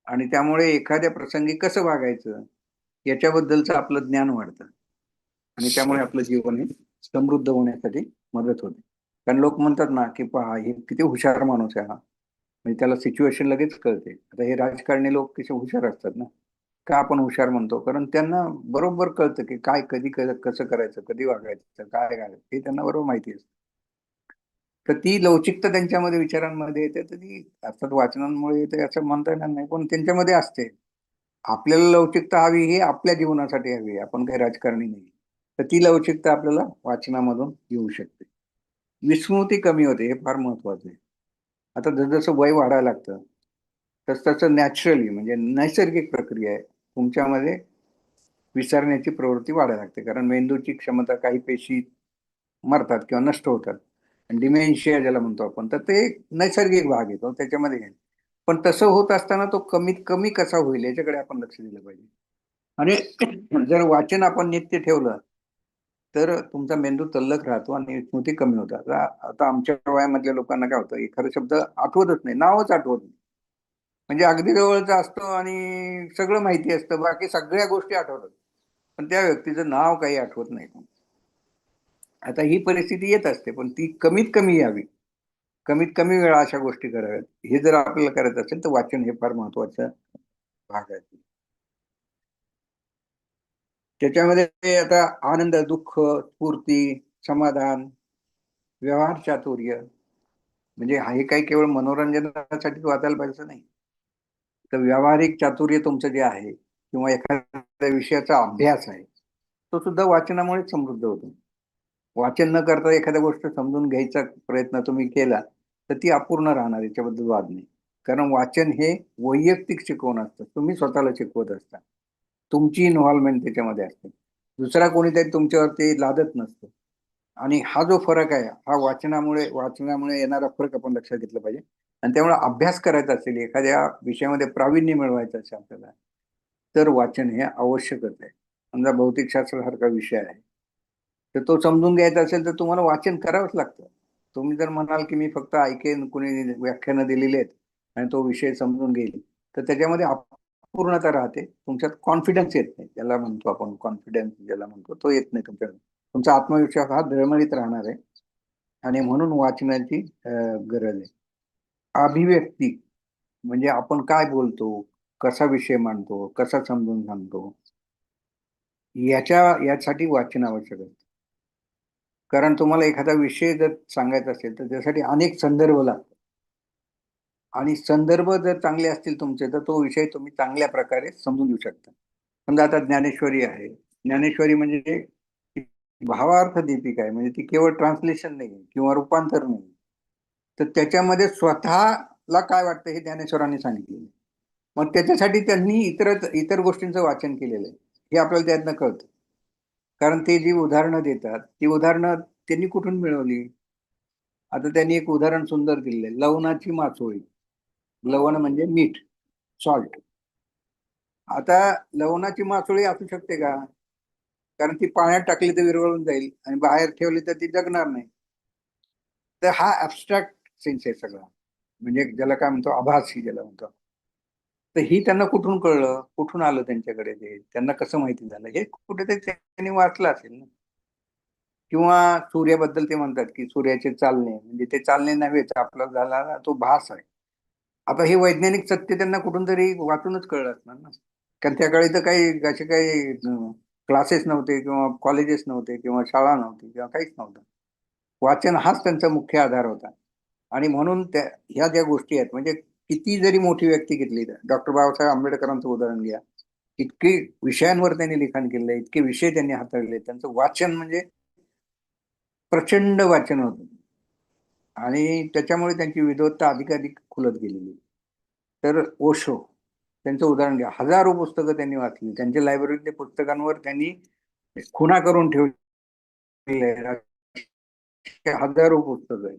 आणि त्यामुळे एखाद्या प्रसंगी कसं वागायचं याच्याबद्दलचं आपलं ज्ञान वाढतं आणि त्यामुळे आपलं जीवन हे समृद्ध होण्यासाठी मदत होते. कारण लोक म्हणतात ना की पहा हे किती हुशार माणूस आहे हा, म्हणजे त्याला सिच्युएशन लगेच कळते. आता हे राजकारणी लोक कसे हुशार असतात ना. का आपण हुशार म्हणतो, कारण त्यांना बरोबर कळतं की काय कधी कसं करायचं, कधी वागायचं, काय करायचं हे त्यांना बरोबर माहिती असतं. तर ती लवचिकता त्यांच्यामध्ये विचारांमध्ये येते, तर ती अर्थात वाचनांमुळे येते असं म्हणता येणार नाही, पण त्यांच्यामध्ये असते. आपल्याला लवचिकता हवी, ही आपल्या जीवनासाठी हवी, आपण काही राजकारणी नाही. तर ती लवचिकता आपल्याला वाचनामधून येऊ शकते. विस्मृती कमी होते, हे फार महत्वाचं आहे. आता जसं वय वाढायला लागतं तस तसं नॅचरली, म्हणजे नैसर्गिक प्रक्रिया आहे, तुमच्यामध्ये विसरण्याची प्रवृत्ती वाढायला लागते. कारण मेंदूची क्षमता, काही पेशी मरतात किंवा नष्ट होतात, डिमेन्शिया ज्याला म्हणतो आपण, तर ते नैसर्गिक भाग येतो त्याच्यामध्ये आहे. पण तसं होत असताना तो कमीत कमी कसा होईल याच्याकडे आपण लक्ष दिलं पाहिजे. आणि जर वाचन आपण नित्य ठेवलं तर तुमचा मेंदू तल्लख राहतो आणि स्मृती कमी होतात. आता आमच्या वयामधल्या लोकांना काय होतं, एखादा शब्द आठवतच नाही, नावच आठवत नाही. म्हणजे अगदी जवळचा असतो आणि सगळं माहिती असतं, बाकी सगळ्या गोष्टी आठवतात, पण त्या व्यक्तीचं नाव काही आठवत नाही. आता ही परिस्थिती येत असते, पण ती कमीत कमी यावी, कमीत कमी वेळा अशा गोष्टी कराव्यात. हे जर आपल्याला करायचं असेल तर वाचन हे फार महत्वाचा भाग आहे. त्याच्यामध्ये आता आनंद, दुःख, स्फूर्ती, समाधान, व्यवहार चातुर्य, म्हणजे हे काही केवळ मनोरंजनासाठी वाचायला पाहिजे नाही, तर व्यावहारिक चातुर्य तुमचं जे आहे किंवा एखाद्या विषयाचा अभ्यास आहे तो सुद्धा वाचनामुळे समृद्ध होतो. वाचन न करता एखाद्या गोष्ट समजून घ्यायचा प्रयत्न तुम्ही केला तर ती अपूर्ण राहणार, याच्याबद्दल वाद नाही. कारण वाचन हे वैयक्तिक शिकवण असतं, तुम्ही स्वतःला शिकवत असता, तुमची इन्व्हॉल्वमेंट त्याच्यामध्ये असते, दुसरा कोणीतरी तुमच्यावरती लादत नसतो. आणि हा जो फरक आहे हा वाचनामुळे येणारा फरक आपण लक्षात घेतला पाहिजे. आणि त्यामुळे अभ्यास करायचा असेल, एखाद्या विषयामध्ये प्रावीण्य मिळवायचं असेल आपल्याला, तर वाचन हे आवश्यकच आहे. समजा भौतिकशास्त्रासारखा विषय आहे तर तो समजून घ्यायचा असेल तर तुम्हाला वाचन करावंच लागतं. तुम्ही जर म्हणाल की मी फक्त ऐकेन, कुणी व्याख्यानं दिलेली आहेत आणि तो विषय समजून घेईल, तर त्याच्यामध्ये अपूर्णता राहते, तुमच्यात कॉन्फिडन्स येत नाही, ज्याला म्हणतो आपण कॉन्फिडन्स ज्याला म्हणतो तो येत नाही तुमच्यात. तुमचा आत्मविश्वास हा डळमळीत राहणार आहे. आणि म्हणून वाचनाची गरज आहे. अभिव्यक्ती म्हणजे आपण काय बोलतो, कसा विषय मांडतो, कसा समजून सांगतो, यासाठी वाचन आवश्यक आहे. कारण तुम्हाला एखादा विषय जर सांगायचा असेल तर त्यासाठी अनेक संदर्भ लागतात आणि संदर्भ जर चांगले असतील तुमचे तर तो विषय तुम्ही चांगल्या प्रकारे समजून घेऊ शकता. समजा आता ज्ञानेश्वरी आहे, ज्ञानेश्वरी म्हणजे भावार्थ दीपिका आहे, म्हणजे ती केवळ ट्रान्सलेशन नाही किंवा रूपांतर नाही, तर त्याच्यामध्ये स्वतःला काय वाटतं हे ज्ञानेश्वरांनी सांगितलेलं. मग त्याच्यासाठी त्यांनी इतर गोष्टींचं वाचन केलेलं आहे, हे आपल्याला त्यातनं कळतं. कारण ते जी उदाहरणं देतात ती उदाहरणं त्यांनी कुठून मिळवली. आता त्यांनी एक उदाहरण सुंदर दिलेलं आहे, लवणाची मासोळी. लवण म्हणजे मीठ, सॉल्ट. आता लवणाची मासोळी असू शकते का, कारण ती पाण्यात टाकली तर विरघळून जाईल आणि बाहेर ठेवली तर ती जगणार नाही. तर हा ऍबस्ट्रॅक्ट सेन्स आहे सगळा, म्हणजे ज्याला काय म्हणतो आभासी ज्याला म्हणतो. तर ही त्यांना कुठून कळलं, कुठून आलं त्यांच्याकडे, ते त्यांना कसं माहिती झालं, हे कुठेतरी त्यांनी वाचलं असेल ना. किंवा सूर्याबद्दल ते म्हणतात की सूर्याचे चालणे, म्हणजे ते चालणे नव्हेच, आपला झाला तो भास आहे. आता हे वैज्ञानिक सत्य त्यांना कुठून तरी वाचूनच कळलं असणार ना. कारण त्या काळी तर काही असे काही क्लासेस नव्हते किंवा कॉलेजेस नव्हते किंवा शाळा नव्हती किंवा काहीच नव्हतं. वाचन हाच त्यांचा मुख्य आधार होता. आणि म्हणून ह्या ज्या गोष्टी आहेत, म्हणजे किती जरी मोठी व्यक्ती घेतली, डॉक्टर बाबासाहेब आंबेडकरांचं उदाहरण घ्या, इतके विषयांवर त्यांनी लिखाण केलं, इतके विषय त्यांनी हाताळले, त्यांचं वाचन म्हणजे प्रचंड वाचन होतं आणि त्याच्यामुळे त्यांची विद्वत्ता अधिकाधिक खुलत गेलेली. तर ओशो त्यांचं उदाहरण घ्या, हजारो पुस्तकं त्यांनी वाचली, त्यांच्या लायब्ररीतल्या पुस्तकांवर त्यांनी खुणा करून ठेवले, हजारो पुस्तकं आहेत.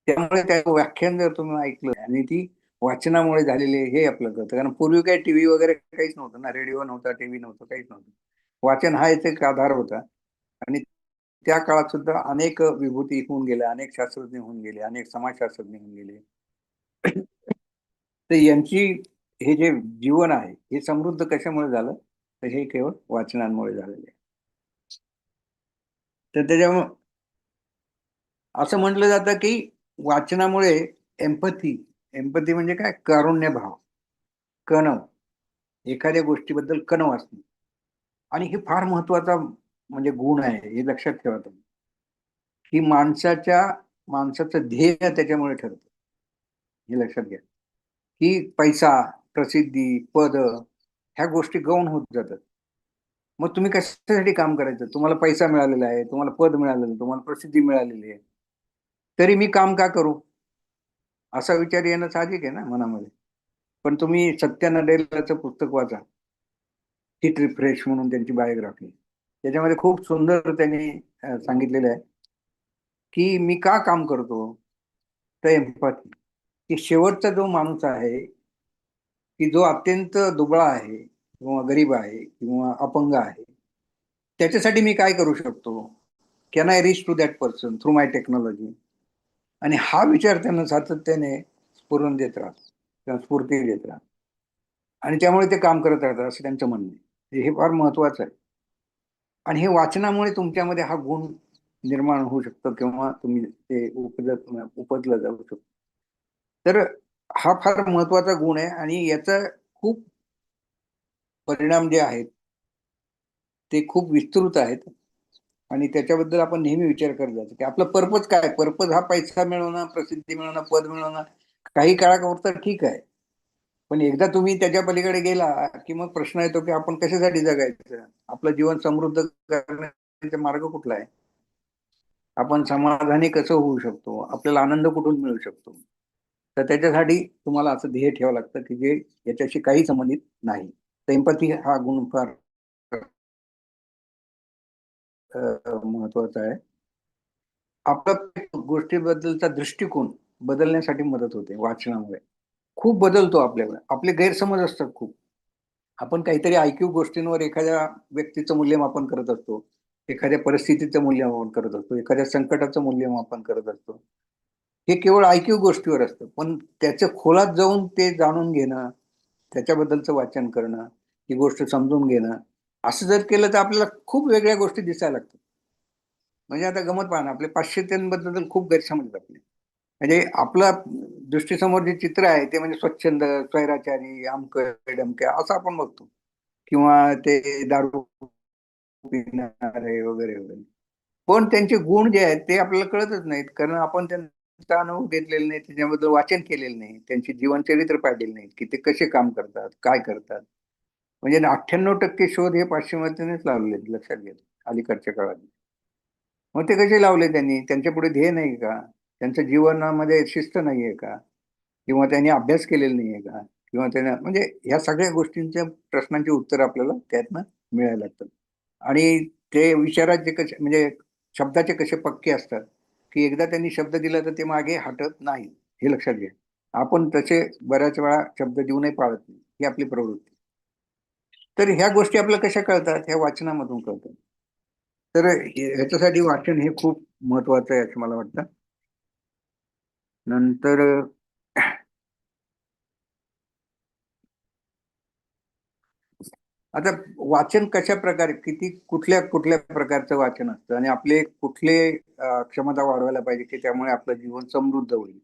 त्यामुळे त्या व्याख्यान जर तुम्ही ऐकलं आणि ती वाचनामुळे झालेले हे आपलं कळतं. कारण पूर्वी काही टीव्ही वगैरे काहीच नव्हतं ना, रेडिओ नव्हता, टीव्ही नव्हतं, काहीच नव्हतं. वाचन हा एक आधार होता आणि त्या काळात सुद्धा अनेक विभूती होऊन गेल्या, अनेक शास्त्रज्ञ होऊन गेले, अनेक समाजशास्त्रज्ञ होऊन गेले. तर यांची हे जे जीवन आहे हे समृद्ध कशामुळे झालं, तर हे केवळ वाचनांमुळे झालेले आहे. तर त्याच्यामुळे असं म्हटलं जातं की वाचनामुळे एम्पथी एम्पथी म्हणजे काय, कारुण्य भाव, कणव, एखाद्या गोष्टीबद्दल कणव असणे. आणि हे फार महत्वाचा म्हणजे गुण आहे, हे लक्षात ठेवा तुम्ही, की माणसाचं ध्येय त्याच्यामुळे ठरतं. हे लक्षात घ्या की पैसा, प्रसिद्धी, पद ह्या गोष्टी गौण होत जातात. मग तुम्ही कशासाठी काम करायचं? तुम्हाला पैसा मिळालेला आहे, तुम्हाला पद मिळालेलं आहे, तुम्हाला प्रसिद्धी मिळालेली आहे, तरी मी काम का करू, असा विचार येणं साहजिक आहे ना मनामध्ये. पण तुम्ही सत्या नडेलाचं पुस्तक वाचा, हिट रिफ्रेश म्हणून त्यांची बायोग्राफी, त्याच्यामध्ये खूप सुंदर त्यांनी सांगितलेलं आहे की मी का काम करतो. तर एम्पॅथी, की शेवटचा जो माणूस आहे की जो अत्यंत दुबळा आहे किंवा गरीब आहे किंवा अपंग आहे, त्याच्यासाठी मी काय करू शकतो, can I reach to that person through my technology. आणि हा विचार त्यांना सातत्याने स्फुरण देत राहतो किंवा स्फूर्ती देत राहतो आणि त्यामुळे ते काम करत राहतात असं त्यांचं म्हणणं आहे. हे फार महत्वाचं आहे आणि हे वाचनामुळे तुमच्यामध्ये हा गुण निर्माण होऊ शकतो किंवा तुम्ही ते उपजलं जाऊ शकतो. तर हा फार महत्वाचा गुण आहे आणि याचा खूप परिणाम जे आहेत ते खूप विस्तृत आहेत आणि त्याच्याबद्दल आपण नेहमी विचार करत जातो की आपला पर्पज काय. पर्पज हा पैसा मिळवणं, प्रसिद्धी मिळवणं, पद मिळवणं काही काळापुरतं ठीक आहे, पण एकदा तुम्ही त्याच्या पलीकडे गेला की मग प्रश्न येतो की आपण कशासाठी जगायचं, आपलं जीवन समृद्ध करण्याचा मार्ग कुठला आहे, आपण समाधानी कसं होऊ शकतो, आपल्याला आनंद कुठून मिळू शकतो. तर त्याच्यासाठी तुम्हाला असं ध्येय ठेवावं लागतं की जे याच्याशी काही संबंधित नाही. एम्पॅथी हा गुण फार महत्वाचा आहे. आपला गोष्टीबद्दलचा दृष्टिकोन बदलण्यासाठी मदत होते वाचनामुळे. खूप बदलतो आपल्याला, आपले गैरसमज असतात खूप. आपण काहीतरी ऐकीव गोष्टींवर एखाद्या व्यक्तीचं मूल्यमापन करत असतो, एखाद्या परिस्थितीचं मूल्यमापन करत असतो, एखाद्या संकटाचं मूल्यमापन करत असतो. हे केवळ ऐकीव गोष्टीवर असतं, पण त्याच्या खोलात जाऊन ते जाणून घेणं, त्याच्याबद्दलचं वाचन करणं, ही गोष्ट समजून घेणं, असं जर केलं तर आपल्याला खूप वेगळ्या गोष्टी दिसायला लागतात. म्हणजे आता गमत पहा ना, आपले पाश्चित्यांबद्दल खूप गैरसमज आहेत आपले. म्हणजे आपला दृष्टीसमोर जे चित्र आहे ते म्हणजे स्वच्छंद, स्वैराचारी, अमकं डमकं असं आपण बघतो किंवा ते दारू पिणारे वगैरे वगैरे. पण त्यांचे गुण जे आहेत ते आपल्याला कळतच नाहीत, कारण आपण त्यांचा अनुभव घेतलेला नाही, त्याच्याबद्दल वाचन केलेलं नाही, त्यांची जीवनचरित्र पाहिलेलं नाही की ते कसे काम करतात, काय करतात. म्हणजे 98% शोध हे पाश्चिमात्यानेच लावलेले आहेत, लक्षात घ्या अलीकडच्या काळात. मग ते कसे लावले त्यांनी, त्यांच्या पुढे ध्येय नाही का, त्यांच्या जीवनामध्ये शिस्त नाहीये का, किंवा त्यांनी अभ्यास केलेला नाहीये का, किंवा त्यांना म्हणजे ह्या सगळ्या गोष्टींच्या प्रश्नांची उत्तर आपल्याला त्यातनं मिळायला लागतात. आणि ते विचाराचे कसे म्हणजे शब्दाचे कसे पक्के असतात की एकदा त्यांनी शब्द दिला तर ते मागे हटत नाही, हे लक्षात घ्या. आपण तसे बऱ्याच वेळा शब्द देऊनही पाळत नाही, ही आपली प्रवृत्ती. तर ह्या गोष्टी आपल्याला कशा कळतात, ह्या वाचनामधून कळतात. तर ह्याच्यासाठी वाचन हे खूप महत्वाचं आहे असं मला वाटतं. नंतर आता वाचन कशा प्रकारे, किती कुठल्या कुठल्या प्रकारचं वाचन असतं आणि आपले कुठले क्षमता वाढवायला पाहिजे की त्यामुळे आपलं जीवन समृद्ध होईल.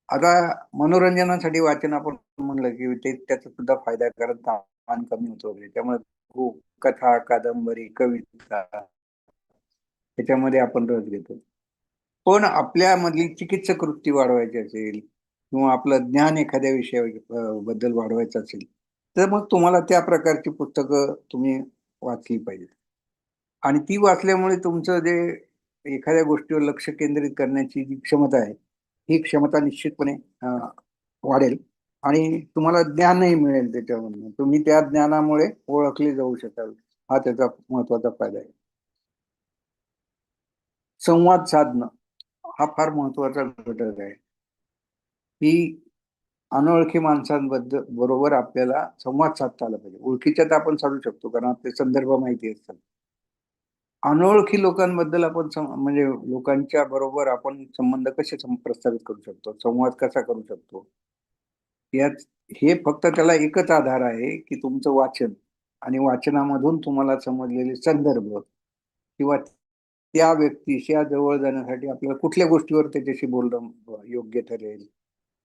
आता मनोरंजनासाठी वाचन आपण म्हणलं की ते त्याचा सुद्धा फायदा आहे, कारण ताण कमी होतो वगैरे. त्यामुळे खूप कथा, कादंबरी, कविता त्याच्यामध्ये आपण रस घेतो. पण आपल्यामधली चिकित्सक वृत्ती वाढवायची असेल किंवा आपलं ज्ञान एखाद्या बद्दल वाढवायचं असेल, तर मग तुम्हाला त्या प्रकारची पुस्तकं तुम्ही वाचली पाहिजेत. आणि ती वाचल्यामुळे तुमचं जे एखाद्या गोष्टीवर लक्ष केंद्रित करण्याची जी क्षमता आहे, ही क्षमता निश्चितपणे वाढेल आणि तुम्हाला ज्ञानही मिळेल त्याच्यामधून. तुम्ही त्या ज्ञानामुळे ओळखले जाऊ शकाल. हा त्याचा महत्वाचा फायदा आहे. संवाद साधणं हा फार महत्वाचा घटक आहे. की अनोळखी माणसांबद्दल बरोबर आपल्याला संवाद साधता आला पाहिजे. ओळखीच्या तर आपण साधू शकतो कारण आपले संदर्भ माहिती असतात. अनोळखी लोकांबद्दल आपण म्हणजे लोकांच्या बरोबर आपण संबंध कसे प्रस्थापित करू शकतो, संवाद कसा करू शकतो, यात हे फक्त त्याला एकच आधार आहे की तुमचं वाचन आणि वाचनामधून तुम्हाला समजलेले संदर्भ किंवा त्या व्यक्तीच्या जवळ जाण्यासाठी आपल्याला कुठल्या गोष्टीवर त्याच्याशी बोलणं योग्य ठरेल,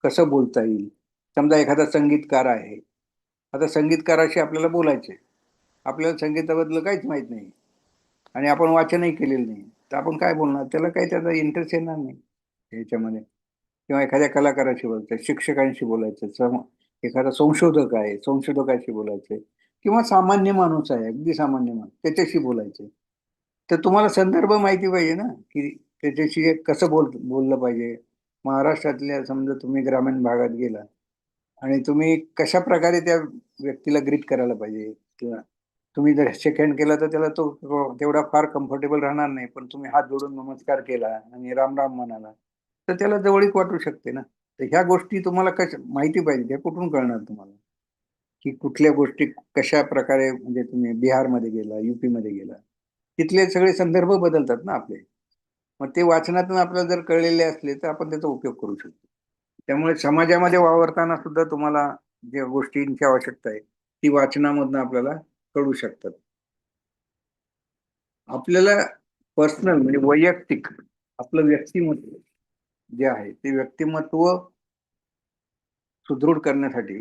कसं बोलता येईल. समजा एखादा संगीतकार आहे, आता संगीतकाराशी आपल्याला बोलायचे, आपल्याला संगीताबद्दल काहीच माहित नाही आणि आपण वाचनही केलेलं नाही, तर आपण काय बोलणार, त्याला काही त्याचा इंटरेस्ट येणार नाही ह्याच्यामध्ये. किंवा एखाद्या कलाकाराशी बोलायचं, शिक्षकांशी बोलायचं, एखादा संशोधक आहे संशोधकाशी बोलायचे किंवा सामान्य माणूस आहे, अगदी सामान्य माणूस, त्याच्याशी बोलायचे. तर तुम्हाला संदर्भ माहिती पाहिजे ना की त्याच्याशी कसं बोललं पाहिजे. महाराष्ट्रातल्या समजा तुम्ही ग्रामीण भागात गेला आणि तुम्ही कशा प्रकारे त्या व्यक्तीला ग्रीट करायला पाहिजे किंवा तुम्ही जर शेक हँड केला तर त्याला तो तेवढा फार कम्फर्टेबल राहणार नाही, पण तुम्ही हात जोडून नमस्कार केला आणि राम राम म्हणाला तर त्याला जवळीक वाटू शकते ना. तर ह्या गोष्टी तुम्हाला कशा माहिती पाहिजे, त्या कुठून कळणार तुम्हाला की कुठल्या गोष्टी कशा प्रकारे. म्हणजे तुम्ही बिहारमध्ये गेला, युपी मध्ये गेला, तिथले सगळे संदर्भ बदलतात ना आपले. मग ते वाचनातून आपल्याला जर कळलेले असले तर आपण त्याचा उपयोग करू शकतो. त्यामुळे समाजामध्ये वावरताना सुद्धा तुम्हाला ज्या गोष्टींची आवश्यकता आहे ती वाचनामधून आपल्याला कळू शकतात. आपल्याला पर्सनल म्हणजे वैयक्तिक आपलं व्यक्तिमत्व जे आहे ते व्यक्तिमत्व सुदृढ करण्यासाठी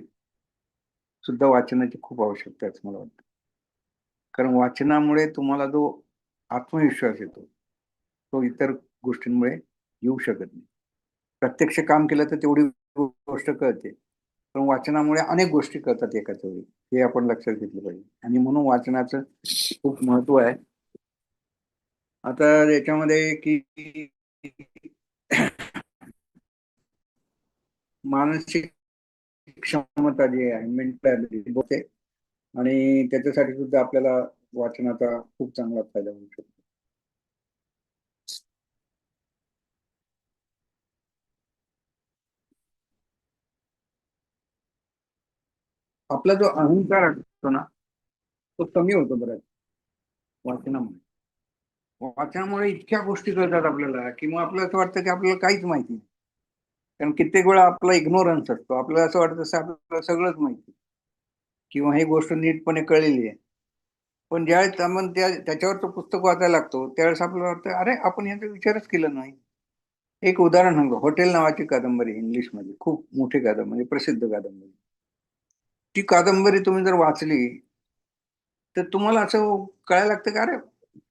सुद्धा वाचनाची खूप आवश्यकता आहे असं मला वाटतं. कारण वाचनामुळे तुम्हाला जो आत्मविश्वास येतो तो इतर गोष्टींमुळे येऊ शकत नाही. प्रत्यक्ष काम केलं तर तेवढी गोष्ट कळते, पण वाचनामुळे अनेक गोष्टी कळतात एकाच वेळी. हे आपण लक्षात घेतलं पाहिजे आणि म्हणून वाचनाचं खूप महत्व आहे. आता याच्यामध्ये की मानसिक क्षमता जी आहे मेंटल होते आणि त्याच्यासाठी सुद्धा आपल्याला वाचनाचा खूप चांगला फायदा होऊ शकतो. आपला जो अहंकार असतो ना तो कमी होतो बऱ्याच वाचनामुळे. वाचनामुळे इतक्या गोष्टी कळतात आपल्याला की मग आपल्याला असं वाटतं की आपल्याला काहीच माहिती नाही. कारण कित्येक वेळा आपला इग्नोरन्स असतो, आपल्याला असं वाटतं असं आपल्याला सगळंच माहिती किंवा ही गोष्ट नीटपणे कळलेली आहे. पण ज्यावेळेस आपण त्याच्यावर तो पुस्तक वाचायला लागतो त्यावेळेस आपल्याला वाटतं अरे आपण याचा विचारच केला नाही. एक उदाहरण सांगतो, हॉटेल नावाची कादंबरी इंग्लिशमध्ये खूप मोठी कादंबरी म्हणजे प्रसिद्ध कादंबरी. ती कादंबरी तुम्ही जर वाचली तर तुम्हाला असं कळायला लागतं की अरे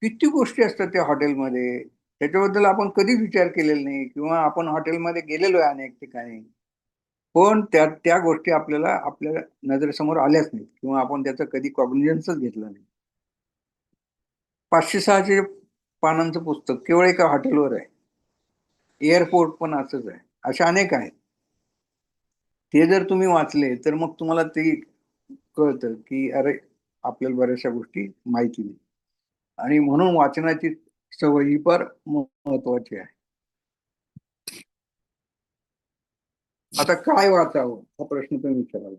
किती गोष्टी असतात त्या हॉटेलमध्ये, त्याच्याबद्दल आपण कधीच विचार केलेला नाही किंवा आपण हॉटेलमध्ये गेलेलो आहे अनेक ठिकाणी, पण त्या गोष्टी आपल्याला आपल्या नजरेसमोर आल्याच नाहीत किंवा आपण त्याचं कधी कॉग्निझन्सच घेतलं नाही. 500-600 पानांचं पुस्तक केवळ एका हॉटेलवर आहे. एअरपोर्ट पण असंच आहे. अशा अनेक आहेत. ते जर तुम्ही वाचले तर मग तुम्हाला ते कळतं की अरे आपल्याला बऱ्याचशा गोष्टी माहिती नाही आणि म्हणून वाचनाची सवय ही फार महत्वाची आहे. आता काय वाचावं हा प्रश्न तुम्ही विचाराल.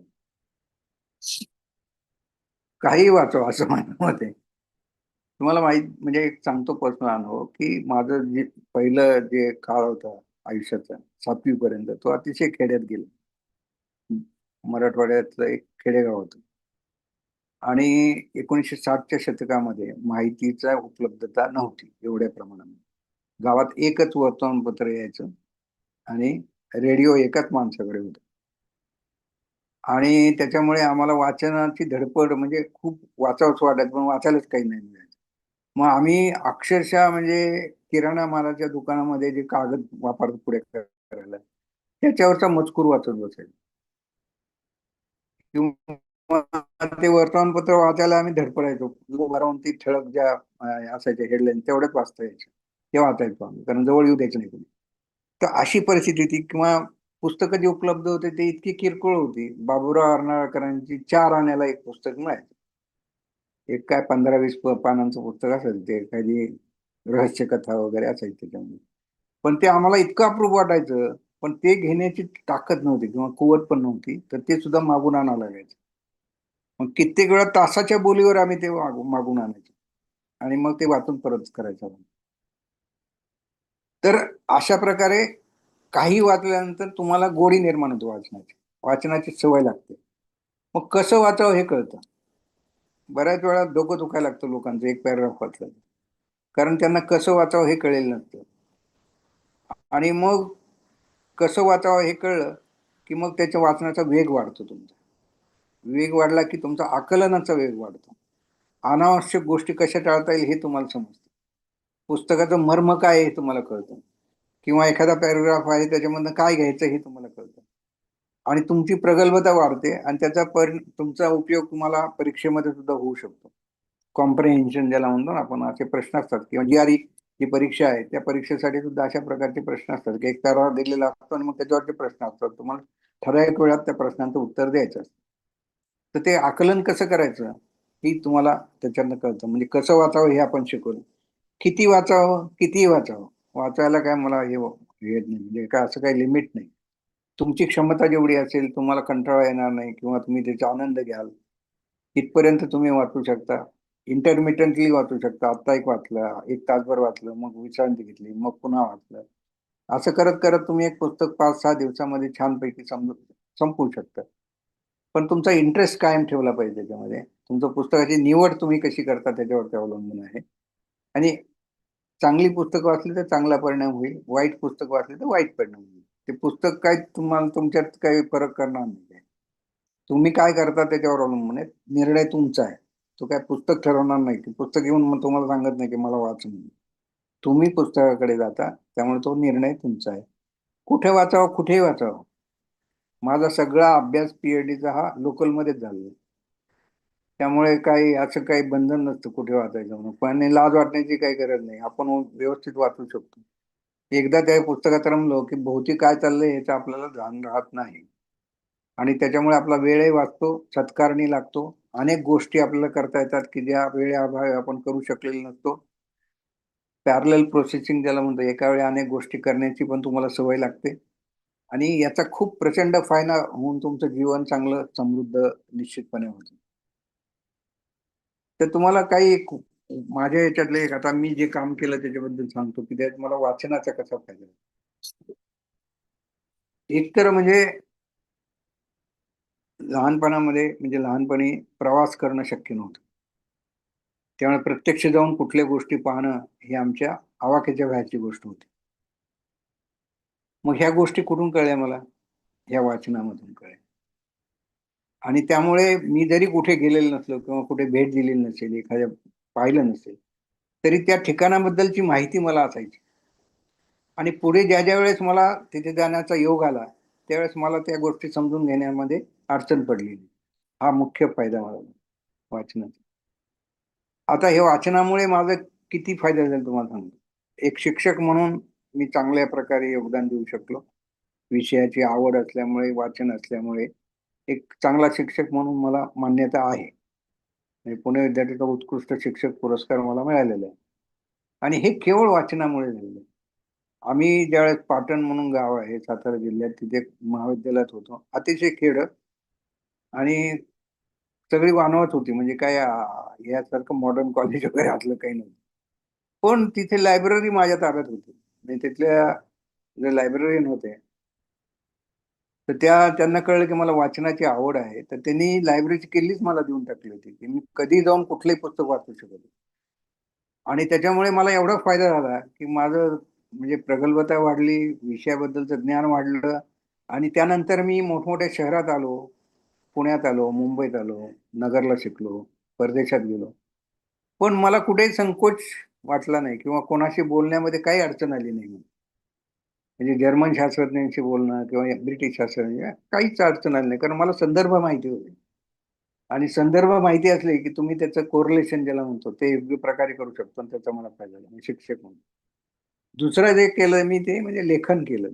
काही वाचावं असं माझं मत आहे. तुम्हाला माहित म्हणजे एक सांगतो पर्सनल अनुभव की माझं जे पहिलं जे काळ होता आयुष्याचा 7वी पर्यंत तो अतिशय खेड्यात गेला. मराठवाड्यातलं एक खेडेगाव होतं आणि 1960च्या शतकामध्ये माहितीचा उपलब्धता नव्हती एवढ्या प्रमाणात. गावात एकच वर्तमानपत्र यायचं आणि रेडिओ एकाच माणसाकडे होता आणि त्याच्यामुळे आम्हाला वाचनाची धडपड म्हणजे खूप वाचावंच वाटायचं पण वाचायलाच काही नाही मिळायचं. मग आम्ही अक्षरशः म्हणजे किराणा मालाच्या दुकानामध्ये जे कागद वापरतो पुढे करायला, त्याच्यावरचा मजकूर वाचत बसायचो. किंवा ते वर्तमानपत्र वाचायला आम्ही धडपडायचो. उभं राहून ती ठळक ज्या असायच्या हेडलाईन तेवढ्याच वाचता यायच्या, ते वाचायचो आम्ही, कारण जवळ येऊ द्यायचं नाही कोणी. तर अशी परिस्थिती होती. किंवा पुस्तकं जी उपलब्ध होते ते इतकी किरकोळ होती. बाबुराव अर्नाळकरांची 4 आण्याला एक पुस्तक मिळायचं. एक काय 15-20 पानांचं पुस्तक असायचं, ते काही रहस्य कथा वगैरे असायची त्याच्यामध्ये. पण ते आम्हाला इतकं अप्रूप वाटायचं, पण ते घेण्याची ताकद नव्हती किंवा कुवत पण नव्हती, तर ते सुद्धा मागून आणावं लागायचं. मग कित्येक वेळा तासाच्या बोलीवर आम्ही ते मागून आणायचो आणि मग ते वाचून परत करायचं. तर अशा प्रकारे काही वाचल्यानंतर तुम्हाला गोडी निर्माण होते वाचनाची, वाचनाची सवय लागते. मग कसं वाचावं हे कळतं. बऱ्याच वेळा डोकं दुखायला लागतं लोकांचं एक पॅराग्राफ वाचलं, कारण त्यांना कसं वाचावं हे कळेल नसतं. आणि मग कसं वाचावं हे कळलं की मग त्याच्या वाचनाचा वेग वाढतो. तुमचा वेग वाढला की तुमचा आकलनाचा वेग वाढतो. अनावश्यक गोष्टी कशा टाळता येईल हे तुम्हाला समजतं. पुस्तकाचं मर्म काय आहे हे तुम्हाला कळतं. किंवा एखादा पॅराग्राफ आहे त्याच्यामधनं काय घ्यायचं हे तुम्हाला कळतं. आणि तुमची प्रगल्भता वाढते आणि त्याचा तुमचा उपयोग तुम्हाला परीक्षेमध्ये सुद्धा होऊ शकतो. कॉम्प्रिहेन्शन ज्याला म्हणतो ना आपण, असे प्रश्न असतात. किंवा जीआरई जी परीक्षा आहे त्या परीक्षेसाठी सुद्धा अशा प्रकारचे प्रश्न असतात की एक पॅराग्राफ दिलेला असतो आणि मग त्याच्यावरचे प्रश्न असतात. तुम्हाला ठराविक वेळात त्या प्रश्नांचं उत्तर द्यायचं असतं. तर ते आकलन कसं करायचं ही तुम्हाला त्याच्यातनं कळतं. म्हणजे कसं वाचावं हे आपण शिकवलं. किती वाचावं, कितीही वाचावं, वाचायला काय मला हे येत नाही, म्हणजे काय असं काही लिमिट नाही. तुमची क्षमता जेवढी असेल, तुम्हाला कंटाळा येणार नाही किंवा तुम्ही त्याचा आनंद घ्याल इथपर्यंत तुम्ही वाचू शकता. इंटरमिटंटली वाचू शकता. आत्ता एक वाचलं, एक तासभर वाचलं, मग विश्रांती घेतली, मग पुन्हा वाचलं. असं करत करत तुम्ही एक पुस्तक 5-6 दिवसामध्ये छानपैकी संपवू शकता. पण तुमचा इंटरेस्ट कायम ठेवला पाहिजे त्याच्यामध्ये. तुमचं पुस्तकाची निवड तुम्ही कशी करता त्याच्यावरती अवलंबून आहे. आणि चांगली पुस्तकं वाचली तर चांगला परिणाम होईल, वाईट पुस्तक वाचली तर वाईट परिणाम होईल. ते पुस्तक काय तुम्हाला तुमच्यात काही फरक करणार नाही. तुम्ही काय करता त्याच्यावर अवलंबून आहे. निर्णय तुमचा आहे. तो काय पुस्तक ठरवणार नाही की पुस्तक घेऊन मग तुम्हाला सांगत नाही की मला वाच म्हणून. तुम्ही पुस्तकाकडे जाता, त्यामुळे तो निर्णय तुमचा आहे. कुठे वाचावं, कुठेही वाचावं. माझा सगळा अभ्यास पीएचडीचा हा लोकलमध्येच झालेला. त्यामुळे काही असं काही बंधन नसतं कुठे वाचायचं म्हणून. पण लाज वाटण्याची काही गरज नाही. आपण व्यवस्थित वाचू शकतो. एकदा त्या पुस्तकात रमलो की भोवती काय चाललंय याचं आपल्याला भान राहत नाही. आणि त्याच्यामुळे आपला वेळही वाचतो, सत्कारणी लागतो. अनेक गोष्टी आपल्याला करता येतात की ज्या वेळेअभावी आपण करू शकलेलो नसतो. पॅरलल प्रोसेसिंग ज्याला म्हणतो, एका वेळी अनेक गोष्टी करण्याची पण तुम्हाला सवय लागते. आणि याचा खूप प्रचंड फायदा होऊन तुमचं जीवन चांगलं समृद्ध निश्चितपणे होतं. तर तुम्हाला काही माझ्या याच्यातले एक, आता मी जे काम केलं त्याच्याबद्दल सांगतो की त्यात मला वाचनाचा कसा फायदा. एक तर म्हणजे लहानपणामध्ये, म्हणजे लहानपणी प्रवास करणं शक्य नव्हतं. त्यामुळे प्रत्यक्ष जाऊन कुठल्या गोष्टी पाहणं ही आमच्या आवाक्याच्या बाहेरची गोष्ट होती. मग ह्या गोष्टी कुठून कळल्या मला? ह्या वाचनामधून कळल्या. आणि त्यामुळे मी जरी कुठे गेलेलो नसलो किंवा कुठे भेट दिलेली नसेल, एखाद्या पाहिलं नसेल, तरी त्या ठिकाणाबद्दलची माहिती मला असायची. आणि पुढे ज्या ज्या वेळेस मला तिथे जाण्याचा योग आला, त्यावेळेस मला त्या गोष्टी समजून घेण्यामध्ये अडचण पडली. हा मुख्य फायदा मला वाचनाचा. आता हे वाचनामुळे माझं किती फायदा झाला तुम्हाला सांगतो. एक शिक्षक म्हणून मी चांगल्या प्रकारे योगदान देऊ शकलो. विषयाची आवड असल्यामुळे, वाचन असल्यामुळे एक चांगला शिक्षक म्हणून मला मान्यता आहे. म्हणजे पुणे विद्यापीठाचा उत्कृष्ट शिक्षक पुरस्कार मला मिळालेला आहे. आणि हे केवळ वाचनामुळे झालेलं आहे. आम्ही ज्यावेळेस पाटण म्हणून गाव आहे सातारा जिल्ह्यात, तिथे महाविद्यालयात होतो. अतिशय खेड आणि सगळी वानवत होती. म्हणजे काय यासारखं मॉडर्न कॉलेज वगैरे असलं काही नव्हतं. पण तिथे लायब्ररी माझ्या ताब्यात होती. म्हणजे तिथल्या जे लायब्ररीयन होते, तर त्यांना कळलं की मला वाचनाची आवड आहे. तर त्यांनी लायब्ररीची किल्लीच मला देऊन टाकली होती की मी कधी जाऊन कुठलंही पुस्तक वाचू शकतो. आणि त्याच्यामुळे मला एवढा फायदा झाला की माझं म्हणजे प्रगल्भता वाढली, विषयाबद्दलचं ज्ञान वाढलं. आणि त्यानंतर मी मोठमोठ्या शहरात आलो, पुण्यात आलो, मुंबईत आलो, नगरला शिकलो, परदेशात गेलो. पण मला कुठेही संकोच वाटला नाही किंवा कोणाशी बोलण्यामध्ये काही अडचण आली नाही. म्हणजे जर्मन शास्त्रज्ञांशी बोलणं किंवा ब्रिटिश शास्त्रज्ञ काहीच अडचण आली नाही, कारण मला संदर्भ माहिती होते. आणि संदर्भ माहिती असले की तुम्ही त्याचं कोरिलेशन ज्याला म्हणतो ते योग्य प्रकारे करू शकतो आणि त्याचा मला फायदा झाला, मी शिक्षक म्हणून. दुसरं जे केलं मी ते म्हणजे लेखन केलं.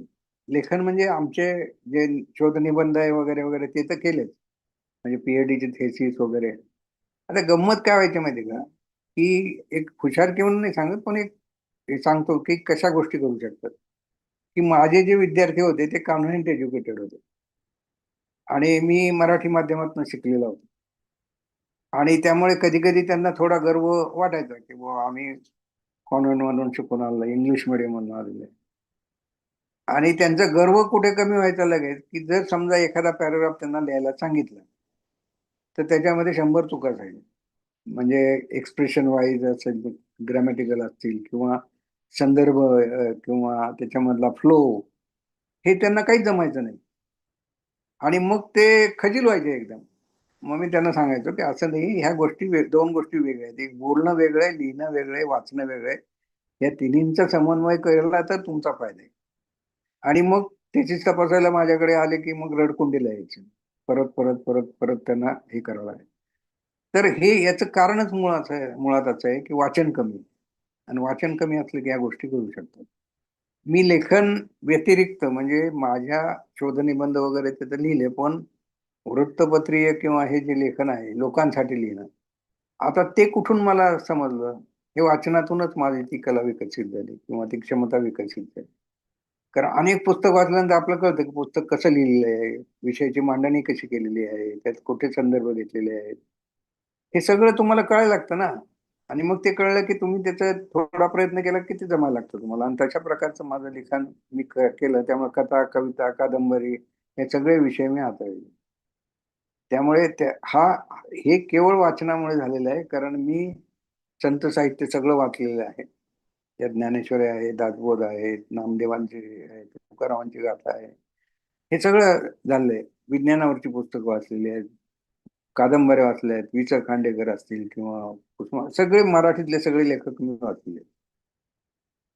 लेखन म्हणजे आमचे जे शोध निबंध आहे वगैरे वगैरे ते तर केलेच, म्हणजे पीएचडीची थेसिस वगैरे. आता गंमत काय व्हायची माहिती का, की एक हुशार म्हणून नाही सांगत, पण एक हे सांगतो की कशा गोष्टी करू शकतात. की माझे जे विद्यार्थी होते ते कॉन्व्हेंट एज्युकेटेड होते आणि मी मराठी माध्यमातून शिकलेलो होतो. आणि त्यामुळे कधी कधी त्यांना थोडा गर्व वाटायचा की बुवा आम्ही कॉन्व्हेंट मधून शिकून आलो, इंग्लिश मिडियम मधून आलेलो आहे. आणि त्यांचा गर्व कुठे कमी व्हायचा लगेच, की जर समजा एखादा पॅराग्राफ त्यांना लिहायला सांगितलं तर त्याच्यामध्ये 100 चुका झाल्या. म्हणजे एक्सप्रेशन वाईज असेल, ग्रॅमॅटिकल असतील किंवा संदर्भ किंवा त्याच्यामधला फ्लो, हे त्यांना काहीच जमायचं नाही. आणि मग ते खजील व्हायचे एकदम. मग मी त्यांना सांगायचो की असं नाही, ह्या गोष्टी दोन गोष्टी वेगळ्या आहेत. एक बोलणं वेगळं आहे, लिहिणं वेगळं आहे, वाचणं वेगळं आहे. या तिन्हींचा समन्वय केला तर तुमचा फायदा आहे. आणि मग त्याचीच तपासायला माझ्याकडे आले की मग रडकुंडीला यायचे. परत परत परत परत त्यांना हे करावं लागेल. तर हे याचं कारणच मुळात असं आहे की वाचन कमी. आणि वाचन कमी असलं की या गोष्टी करू शकतात. मी लेखन व्यतिरिक्त म्हणजे माझ्या शोधनिबंध वगैरे ते तर लिहिले, पण वृत्तपत्रीय किंवा हे जे लेखन आहे लोकांसाठी लिहिणं, आता ते कुठून मला समजलं, हे वाचनातूनच माझी ती कला विकसित झाली किंवा ती क्षमता विकसित झाली. कारण अनेक पुस्तक वाचल्यानंतर आपल्याला कळतं की पुस्तक कसं लिहिलेलं आहे, विषयाची मांडणी कशी केलेली आहे, त्यात कुठे संदर्भ घेतलेले आहेत, हे सगळं तुम्हाला कळायला लागतं ना. आणि मग ते कळलं की तुम्ही त्याचा थोडा प्रयत्न केला की ते जमायला लागतं तुम्हाला. आणि तशा प्रकारचं माझं लिखाण मी केलं. त्यामुळे कथा, कविता, कादंबरी हे सगळे विषय मी हाताळले. त्यामुळे हे केवळ वाचनामुळे झालेलं आहे, कारण मी संत साहित्य सगळं वाचलेलं आहे. त्यात ज्ञानेश्वरी आहे, दासबोध आहे, नामदेवांची आहे, तुकारामांची गाथा आहे. हे सगळं झालंय. विज्ञानावरची पुस्तकं वाचलेली आहेत, कादंबऱ्या वाचल्या आहेत, वि. स. खांडेकर असतील किंवा सगळे मराठीतले सगळे लेखक मी वाचले.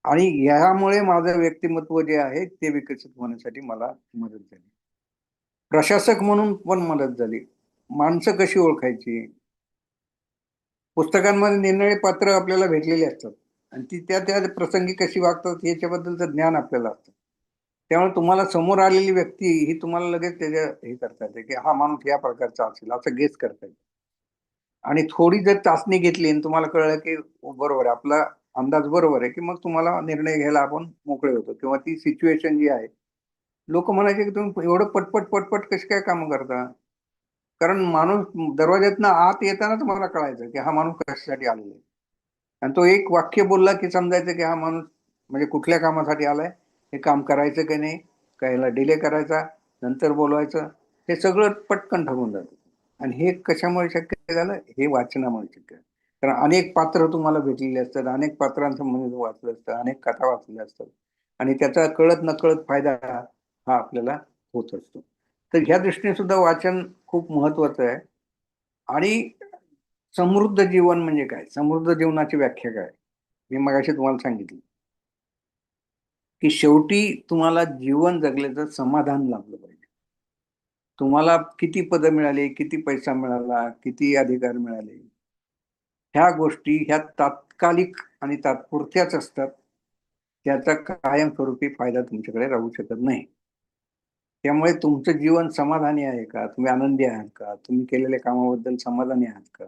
आणि ह्यामुळे माझं व्यक्तिमत्व जे आहे ते विकसित होण्यासाठी मला मदत झाली. प्रशासक म्हणून पण मदत झाली. माणसं कशी ओळखायची, पुस्तकांमध्ये निरनिराळे पात्र आपल्याला भेटलेली असतात आणि ती त्या त्या प्रसंगी कशी वागतात याच्याबद्दलचं ज्ञान आपल्याला असतं. त्यामुळे तुम्हाला समोर आलेली व्यक्ती ही तुम्हाला लगेच त्याच्या हे करता येते की हा माणूस या प्रकारचा असेल असं गेस करता येईल. आणि थोडी जर चाचणी घेतली आणि तुम्हाला कळलं की बरोबर आहे, आपला अंदाज बरोबर आहे, की मग तुम्हाला निर्णय घ्यायला आपण मोकळे होतो किंवा ती सिच्युएशन जी आहे. लोक म्हणायचे की तुम्ही एवढं पटपट पटपट कशी काय कामं करता. कारण माणूस दरवाज्यातनं आत येतानाच मला कळायचं की हा माणूस कशासाठी आलेला आहे. आणि तो एक वाक्य बोलला की समजायचं की हा माणूस म्हणजे कुठल्या कामासाठी आलाय, हे काम करायचं की नाही, कायला डिले करायचा, नंतर बोलवायचं, हे सगळं पटकन ठरवून जातं. आणि हे कशामुळे शक्य झालं, हे वाचनामुळे शक्य आहे. कारण अनेक पात्र तुम्हाला भेटलेली असतात, अनेक पात्रांसंबंधित वाचलं असतं, अनेक कथा वाचलेल्या असतात आणि त्याचा कळत नकळत फायदा हा आपल्याला होत असतो. तर ह्या दृष्टीने सुद्धा वाचन खूप महत्वाचं आहे. आणि समृद्ध जीवन म्हणजे काय, समृद्ध जीवनाची व्याख्या काय, मी मगाशी तुम्हाला सांगितलं की शेवटी तुम्हाला जीवन जगल्याचं समाधान लाभलं पाहिजे. तुम्हाला किती पद मिळाली, किती पैसा मिळाला, किती अधिकार मिळाले, ह्या गोष्टी ह्या तात्कालिक आणि तात्पुरत्याच असतात. त्याचा कायमस्वरूपी फायदा तुमच्याकडे राहू शकत नाही. त्यामुळे तुमचं जीवन समाधानी आहे का, तुम्ही आनंदी आहात का, तुम्ही केलेल्या कामाबद्दल समाधानी आहात का,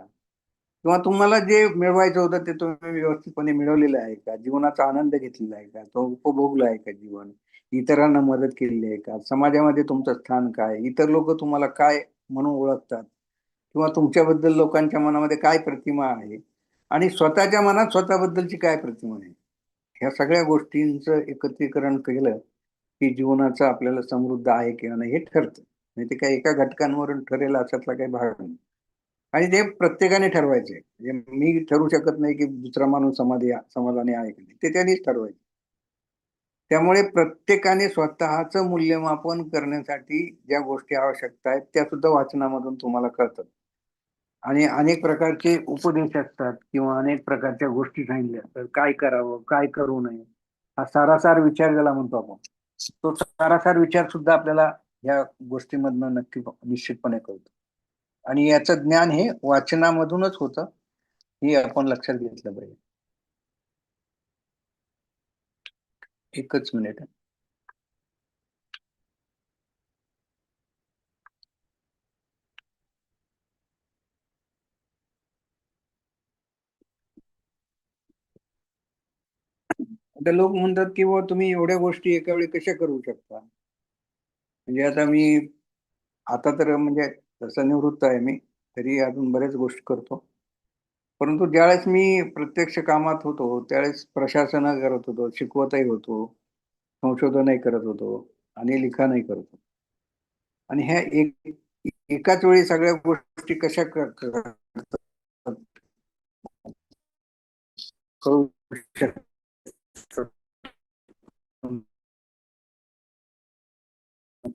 किंवा तुम्हाला जे मिळवायचं होतं ते तुम्ही व्यवस्थितपणे मिळवलेलं आहे का, जीवनाचा आनंद घेतलेला आहे का, तो उपभोगला आहे का जीवन, इतरांना मदत केलेली आहे का, समाजामध्ये तुमचं स्थान काय, इतर लोक तुम्हाला काय म्हणून ओळखतात किंवा तुमच्याबद्दल लोकांच्या मनामध्ये काय प्रतिमा आहे आणि स्वतःच्या मनात स्वतःबद्दलची काय प्रतिमा आहे. ह्या सगळ्या गोष्टींचं एकत्रीकरण केलं की जीवनाचं आपल्याला समृद्ध आहे किंवा नाही हे ठरतं. नाही ते काही एका घटकांवरून ठरेल अशातला काही भाग नाही. आणि ते प्रत्येकाने ठरवायचे. म्हणजे मी ठरवू शकत नाही की दुसरा माणूस समाधानी आहे की नाही, ते त्यांनीच ठरवायचे. त्यामुळे प्रत्येकाने स्वतःचं मूल्यमापन करण्यासाठी ज्या गोष्टी आवश्यक आहेत त्या सुद्धा वाचनामधून तुम्हाला कळतात. आणि अनेक प्रकारचे उपदेश असतात किंवा अनेक प्रकारच्या गोष्टी सांगितल्या तर काय करावं काय करू नये, हा सारासार विचार ज्याला म्हणतो आपण, तो सारासार विचार सुद्धा आपल्याला या गोष्टीमधनं नक्की निश्चितपणे कळतो. आणि याचं ज्ञान हे वाचनामधूनच होतं, हे आपण लक्षात घेतलं पाहिजे. एकच मिनिट. आता लोक म्हणतात की बुवा तुम्ही एवढ्या गोष्टी एका वेळी कशा करू शकता. म्हणजे आता मी आता तर म्हणजे तसं निवृत्त आहे मी, तरी अजून बऱ्याच गोष्टी करतो. परंतु ज्यावेळेस मी प्रत्यक्ष कामात होतो त्यावेळेस प्रशासन करत होतो, शिकवतही होतो, संशोधनही करत होतो आणि लिखाणही करत होतो. आणि ह्या एकाच वेळी सगळ्या गोष्टी कशा करू शकतात,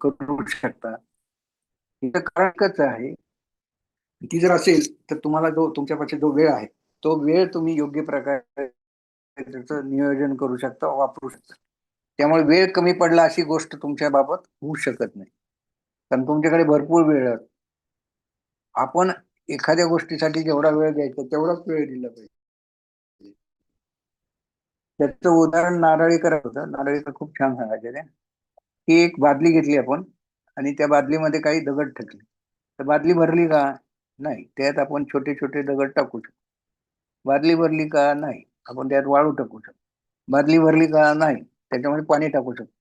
करू शकता. याचं कारण कसं आहे, ती जर असेल तर तुम्हाला जो तुमच्यापाशी जो वेळ आहे तो वेळ तुम्ही योग्य प्रकारे त्याचं नियोजन करू शकता, वापरू शकता. त्यामुळे वेळ कमी पडला अशी गोष्ट तुमच्या बाबत होऊ शकत नाही, कारण तुमच्याकडे भरपूर वेळ आहे. आपण एखाद्या गोष्टीसाठी जेवढा वेळ द्यायचा तेवढाच वेळ दिला पाहिजे. त्याचं उदाहरण नारळीकर होतं. नारळीकर खूप छान सांगायचे ते, की एक बादली घेतली आपण आणि त्या बादलीमध्ये काही दगड टाकले, तर बादली भरली का? नाही. त्यात आपण छोटे छोटे दगड टाकू शकतो. बादली भरली का? नाही. आपण त्यात वाळू टाकू शकतो. बादली भरली का? नाही. त्याच्यामध्ये पाणी टाकू शकतो.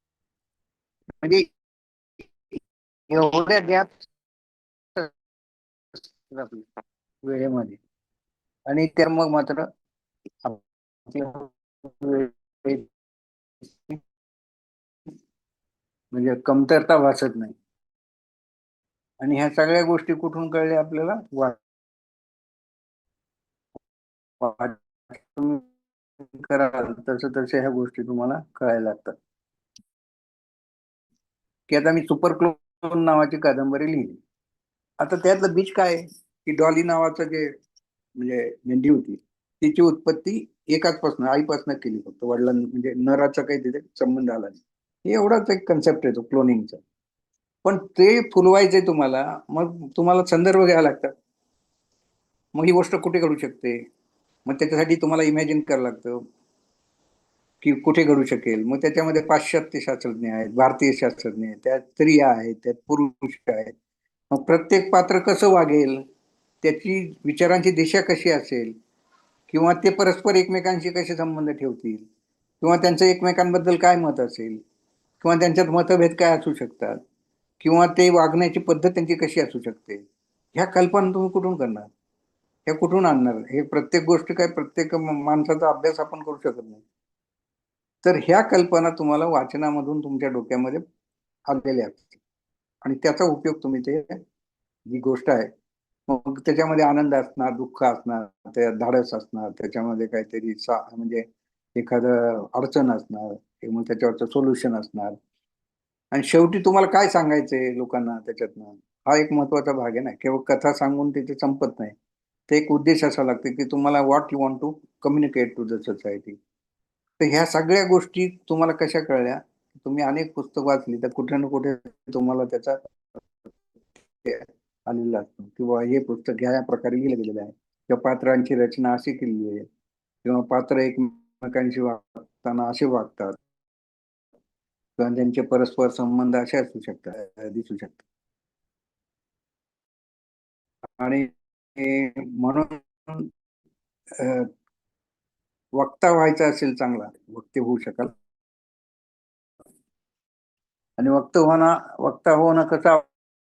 म्हणजे एवढ्या गॅप वेळेमध्ये, आणि त्या मग मात्र आपल्या म्हणजे कमतरता भासत नाही. आणि ह्या सगळ्या गोष्टी कुठून कळल्या आपल्याला? तुम्ही कराल तसं तसे ह्या गोष्टी तुम्हाला कळायला लागतात. की आता मी सुपर क्लोन नावाची कादंबरी लिहिली. आता त्यातलं बीज काय आहे? की डॉली नावाचं जे म्हणजे मेंढी होती, तिची उत्पत्ती एकाचपासून आईपासून केली, फक्त वडिलांनी म्हणजे नराचा काही तिथे संबंध आला नाही. हे एवढाच एक कन्सेप्ट येतो क्लोनिंगचा. पण ते फुलवायचंय तुम्हाला, मग तुम्हाला संदर्भ घ्यावा लागतात. मग ही गोष्ट कुठे घडू शकते, मग त्याच्यासाठी तुम्हाला इमॅजिन करावं लागतं की कुठे घडू शकेल. मग त्याच्यामध्ये पाश्चात्य शास्त्रज्ञ आहेत, भारतीय शास्त्रज्ञ आहेत, त्यात स्त्रिया आहेत, त्यात पुरुष आहेत. मग प्रत्येक पात्र कसं वागेल, त्याची विचारांची दिशा कशी असेल, किंवा ते परस्पर एकमेकांशी कसे संबंध ठेवतील, किंवा त्यांचं एकमेकांबद्दल काय मत असेल, किंवा त्यांच्यात मतभेद काय असू शकतात, किंवा ते वागण्याची पद्धत त्यांची कशी असू शकते, ह्या कल्पना तुम्ही कुठून करणार, हे कुठून आणणार? हे प्रत्येक गोष्ट काय प्रत्येक माणसाचा अभ्यास आपण करू शकत नाही. तर ह्या कल्पना तुम्हाला वाचनामधून तुमच्या डोक्यामध्ये आलेल्या असतात आणि त्याचा उपयोग तुम्ही ते जी गोष्ट आहे, मग त्याच्यामध्ये आनंद असणार, दुःख असणार, त्यात धाडस असणार, त्याच्यामध्ये काहीतरी म्हणजे एखादं अडचण असणार, मग त्याच्यावरचं सोल्युशन असणार. आणि शेवटी तुम्हाला काय सांगायचंय लोकांना त्याच्यातनं, हा एक महत्वाचा भाग आहे ना. केवळ कथा सांगून तिथे संपत नाही. ते एक उद्देश असा लागतो की तुम्हाला what you want to communicate to the society. तर ह्या सगळ्या गोष्टी तुम्हाला कशा कळल्या? तुम्ही अनेक पुस्तक वाचली तर कुठे ना कुठे तुम्हाला त्याचा हे आलेला असतो, किंवा हे पुस्तक ह्या प्रकारे लिहिलं गेलेलं आहे, किंवा पात्रांची रचना अशी केलेली आहे, किंवा पात्र एकमेकांशी वागताना असे वागतात, किंवा त्यांचे परस्पर संबंध असे असू शकतात, दिसू शकतात. आणि म्हणून अ, वक्ता व्हायचा असेल चांगला, वक्ते होऊ शकाल. आणि वक्ता होणं कसं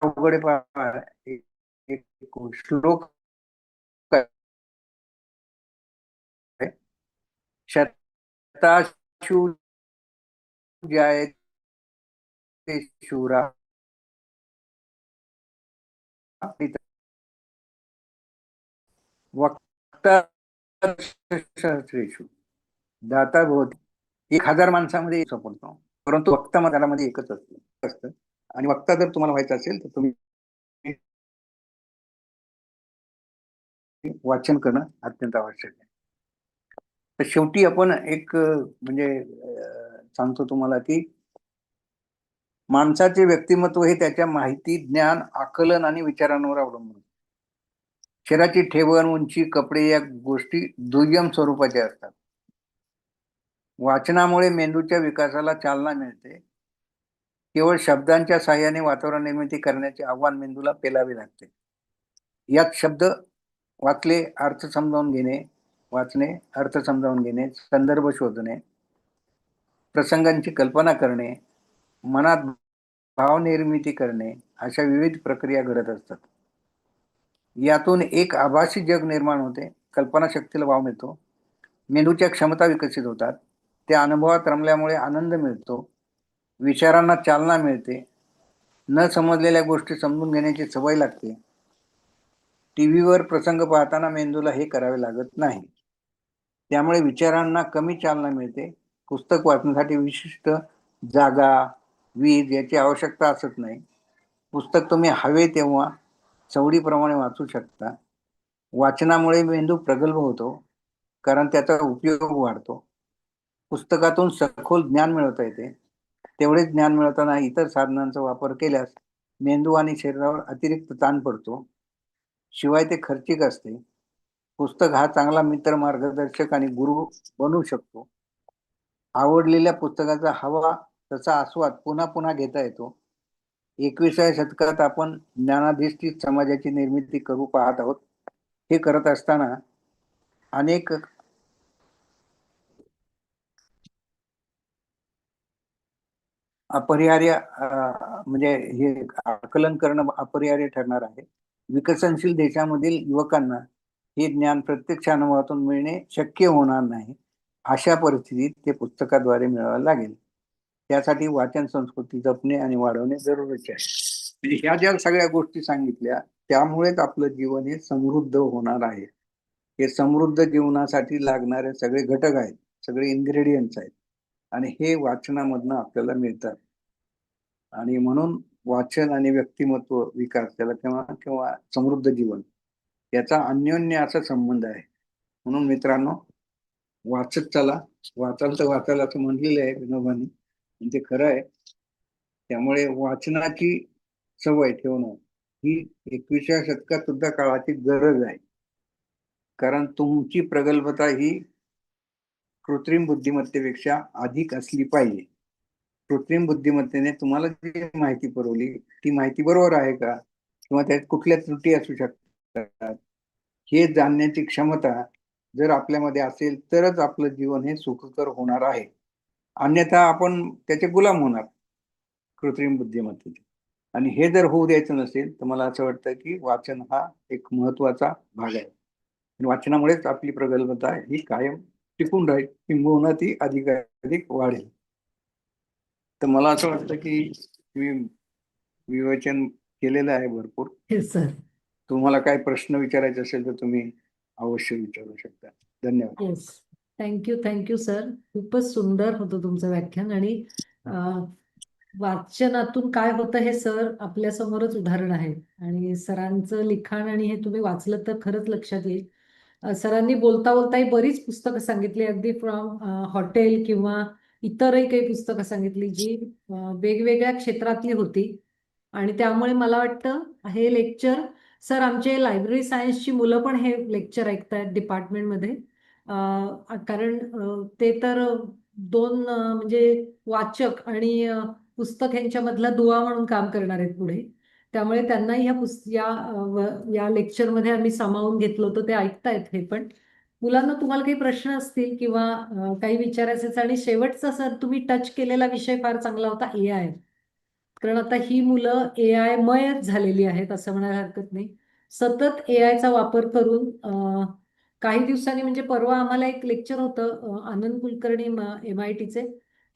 अवघड आहे पहा. एक एक श्लोक आहे, शताशु जायते शूरा वक्ता सहस्रेषु दाता भवती. 1,000 माणसामध्ये एक सापडतो, परंतु वक्ता त्यामध्ये एकच असतं. आणि वक्ता जर तुम्हाला व्हायचं असेल तर तुम्ही वाचन करणं अत्यंत आवश्यक आहे. तर शेवटी आपण एक म्हणजे सांगतो तुम्हाला की माणसाचे व्यक्तिमत्व हे त्याच्या माहिती, ज्ञान, आकलन आणि विचारांवर अवलंबून. शरीराची ठेवण, उंची, कपडे या गोष्टी दुय्यम स्वरूपाच्या असतात. वाचनामुळे मेंदूच्या विकासाला चालना मिळते. केवळ शब्दांच्या साहाय्याने वातावरण निर्मिती करण्याचे आव्हान मेंदूला पेलावे लागते. यात शब्द वाचले, अर्थ समजावून घेणे, वाचणे, अर्थ समजावून घेणे, संदर्भ शोधणे, प्रसंगांची कल्पना करणे, मनात भाव निर्मिती करणे, अशा विविध प्रक्रिया घडत असतात. यातून एक आभासी जग निर्माण होते, कल्पनाशक्तीला वाव मिळतो, मेंदूच्या क्षमता विकसित होतात, त्या अनुभवात रमल्यामुळे आनंद मिळतो, विचारांना चालना मिळते, न समजलेल्या गोष्टी समजून घेण्याची सवय लागते. टीव्हीवर प्रसंग पाहताना मेंदूला हे करावे लागत नाही, त्यामुळे विचारांना कमी चालना मिळते. पुस्तक वाचण्यासाठी विशिष्ट जागा, वीज याची आवश्यकता असत नाही. पुस्तक तुम्ही हवे तेव्हा सवडीप्रमाणे वाचू शकता. वाचनामुळे मेंदू प्रगल्भ होतो, कारण त्याचा उपयोग वाढतो. पुस्तकातून सखोल ज्ञान मिळवता येते. तेवढेच ज्ञान मिळवताना इतर साधनांचा वापर केल्यास मेंदू आणि शरीरावर अतिरिक्त ताण पडतो. शिवाय ते खर्चिक असते. पुस्तक हा चांगला मित्र, मार्गदर्शक आणि गुरु बनू शकतो. आवडलेल्या पुस्तकाचा हवा तसा आस्वाद पुन्हा पुन्हा घेता येतो. 21व्या शतकात आपण ज्ञानाधिष्ठित समाजाची निर्मिती करू पाहत आहोत. हे करत असताना अनेक अपरिहार्य म्हणजे हे आकलन करणं अपरिहार्य ठरणार आहे. विकसनशील देशामधील युवकांना हे ज्ञान प्रत्यक्ष अनुभवातून मिळणे शक्य होणार नाही. अशा परिस्थितीत ते पुस्तकाद्वारे मिळवावे लागेल. त्यासाठी वाचन संस्कृती जपणे आणि वाढवणे जरुरीचे आहे. म्हणजे ह्या ज्या सगळ्या गोष्टी सांगितल्या त्यामुळेच आपलं जीवन हे समृद्ध होणार आहे. हे समृद्ध जीवनासाठी लागणारे सगळे घटक आहेत, सगळे इन्ग्रेडियंट्स आहेत आणि हे वाचनामधनं आपल्याला मिळतात. आणि म्हणून वाचन आणि व्यक्तिमत्व विकास त्याला किंवा किंवा समृद्ध जीवन याचा अन्योन्य असा संबंध आहे. म्हणून मित्रांनो, वाचत चला. वाचाल तर वाचाल असं म्हणलेलं आहे विनोबांनी, ते खरं आहे. त्यामुळे वाचनाची सवय ठेवणं ही 21व्या शतकात सुद्धा काळाची गरज आहे. कारण तुमची प्रगल्भता ही कृत्रिम बुद्धिमत्तेपेक्षा अधिक असली पाहिजे. कृत्रिम बुद्धिमत्तेने तुम्हाला जी माहिती पुरवली ती माहिती बरोबर आहे का, किंवा त्यात कुठल्या त्रुटी असू शकतात, हे जाणण्याची क्षमता जर आपल्यामध्ये असेल तरच आपलं जीवन हे सुखकर होणार आहे. अन्यथा आपण त्याचे गुलाम होणार कृत्रिम बुद्धिमत्तेचे. आणि हे जर होऊ द्यायचं नसेल तर मला असं वाटतं की वाचन हा एक महत्वाचा भाग आहे. वाचनामुळेच आपली प्रगल्भता ही कायम टिकून राहील, किंबहुना ती अधिकाधिक वाढेल. तर मला असं वाटतं की मी विवेचन केलेलं आहे भरपूर. सर, तुम्हाला काय प्रश्न विचारायचे असेल तर तुम्ही अवश्य विचारू शकता. धन्यवाद. Yes, thank you sir. खूपच सुंदर होतं तुमचं व्याख्यान. आणि वाचनातून काय होतं हे सर आपल्या समोरच उदाहरण आहे. आणि सरांचं लिखाण आणि हे तुम्ही वाचलं तर खरंच लक्षात येईल. सरांनी बोलता बोलताही बरीच पुस्तकं सांगितली, अगदी फ्रॉम हॉटेल किंवा इतरही काही पुस्तकं सांगितली जी वेगवेगळ्या क्षेत्रातली होती. आणि त्यामुळे मला वाटतं हे लेक्चर, सर आमचे लायब्ररी सायन्सची मुलं पण हे लेक्चर ऐकतायत डिपार्टमेंटमध्ये. कारण ते तर दोन म्हणजे वाचक आणि पुस्तक यांच्यामधला दुवा म्हणून काम करणार आहेत पुढे. त्यामुळे त्यांनाही या लेक्चरमध्ये आम्ही सामावून घेतलं होतं, ते ऐकतायत हे पण. मुलांना तुम्हाला काही प्रश्न असतील किंवा काही विचारायचे असेल. आणि शेवटचा सर तुम्ही टच केलेला विषय फार चांगला होता, AI. कारण आता ही मुलं AI मयच झालेली आहेत असं म्हणायला हरकत नाही. सतत AIचा वापर करून काही दिवसांनी, म्हणजे परवा आम्हाला एक लेक्चर होतं, आनंद कुलकर्णी MITचे.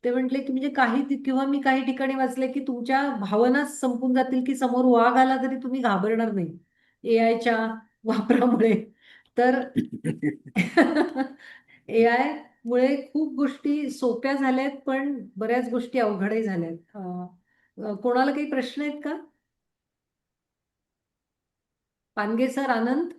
ते म्हटले की म्हणजे किंवा मी काही ठिकाणी वाचले की तुमच्या भावनाच संपून जातील की समोर वाघ आला तरी तुम्ही घाबरणार नाही AIच्या वापरामुळे. तर AI मुळे खूप गोष्टी सोप्या झाल्यात, पण बऱ्याच गोष्टी अवघडही झाल्यात. कोणाला काही प्रश्न आहेत का? पानगे सर, आनंद?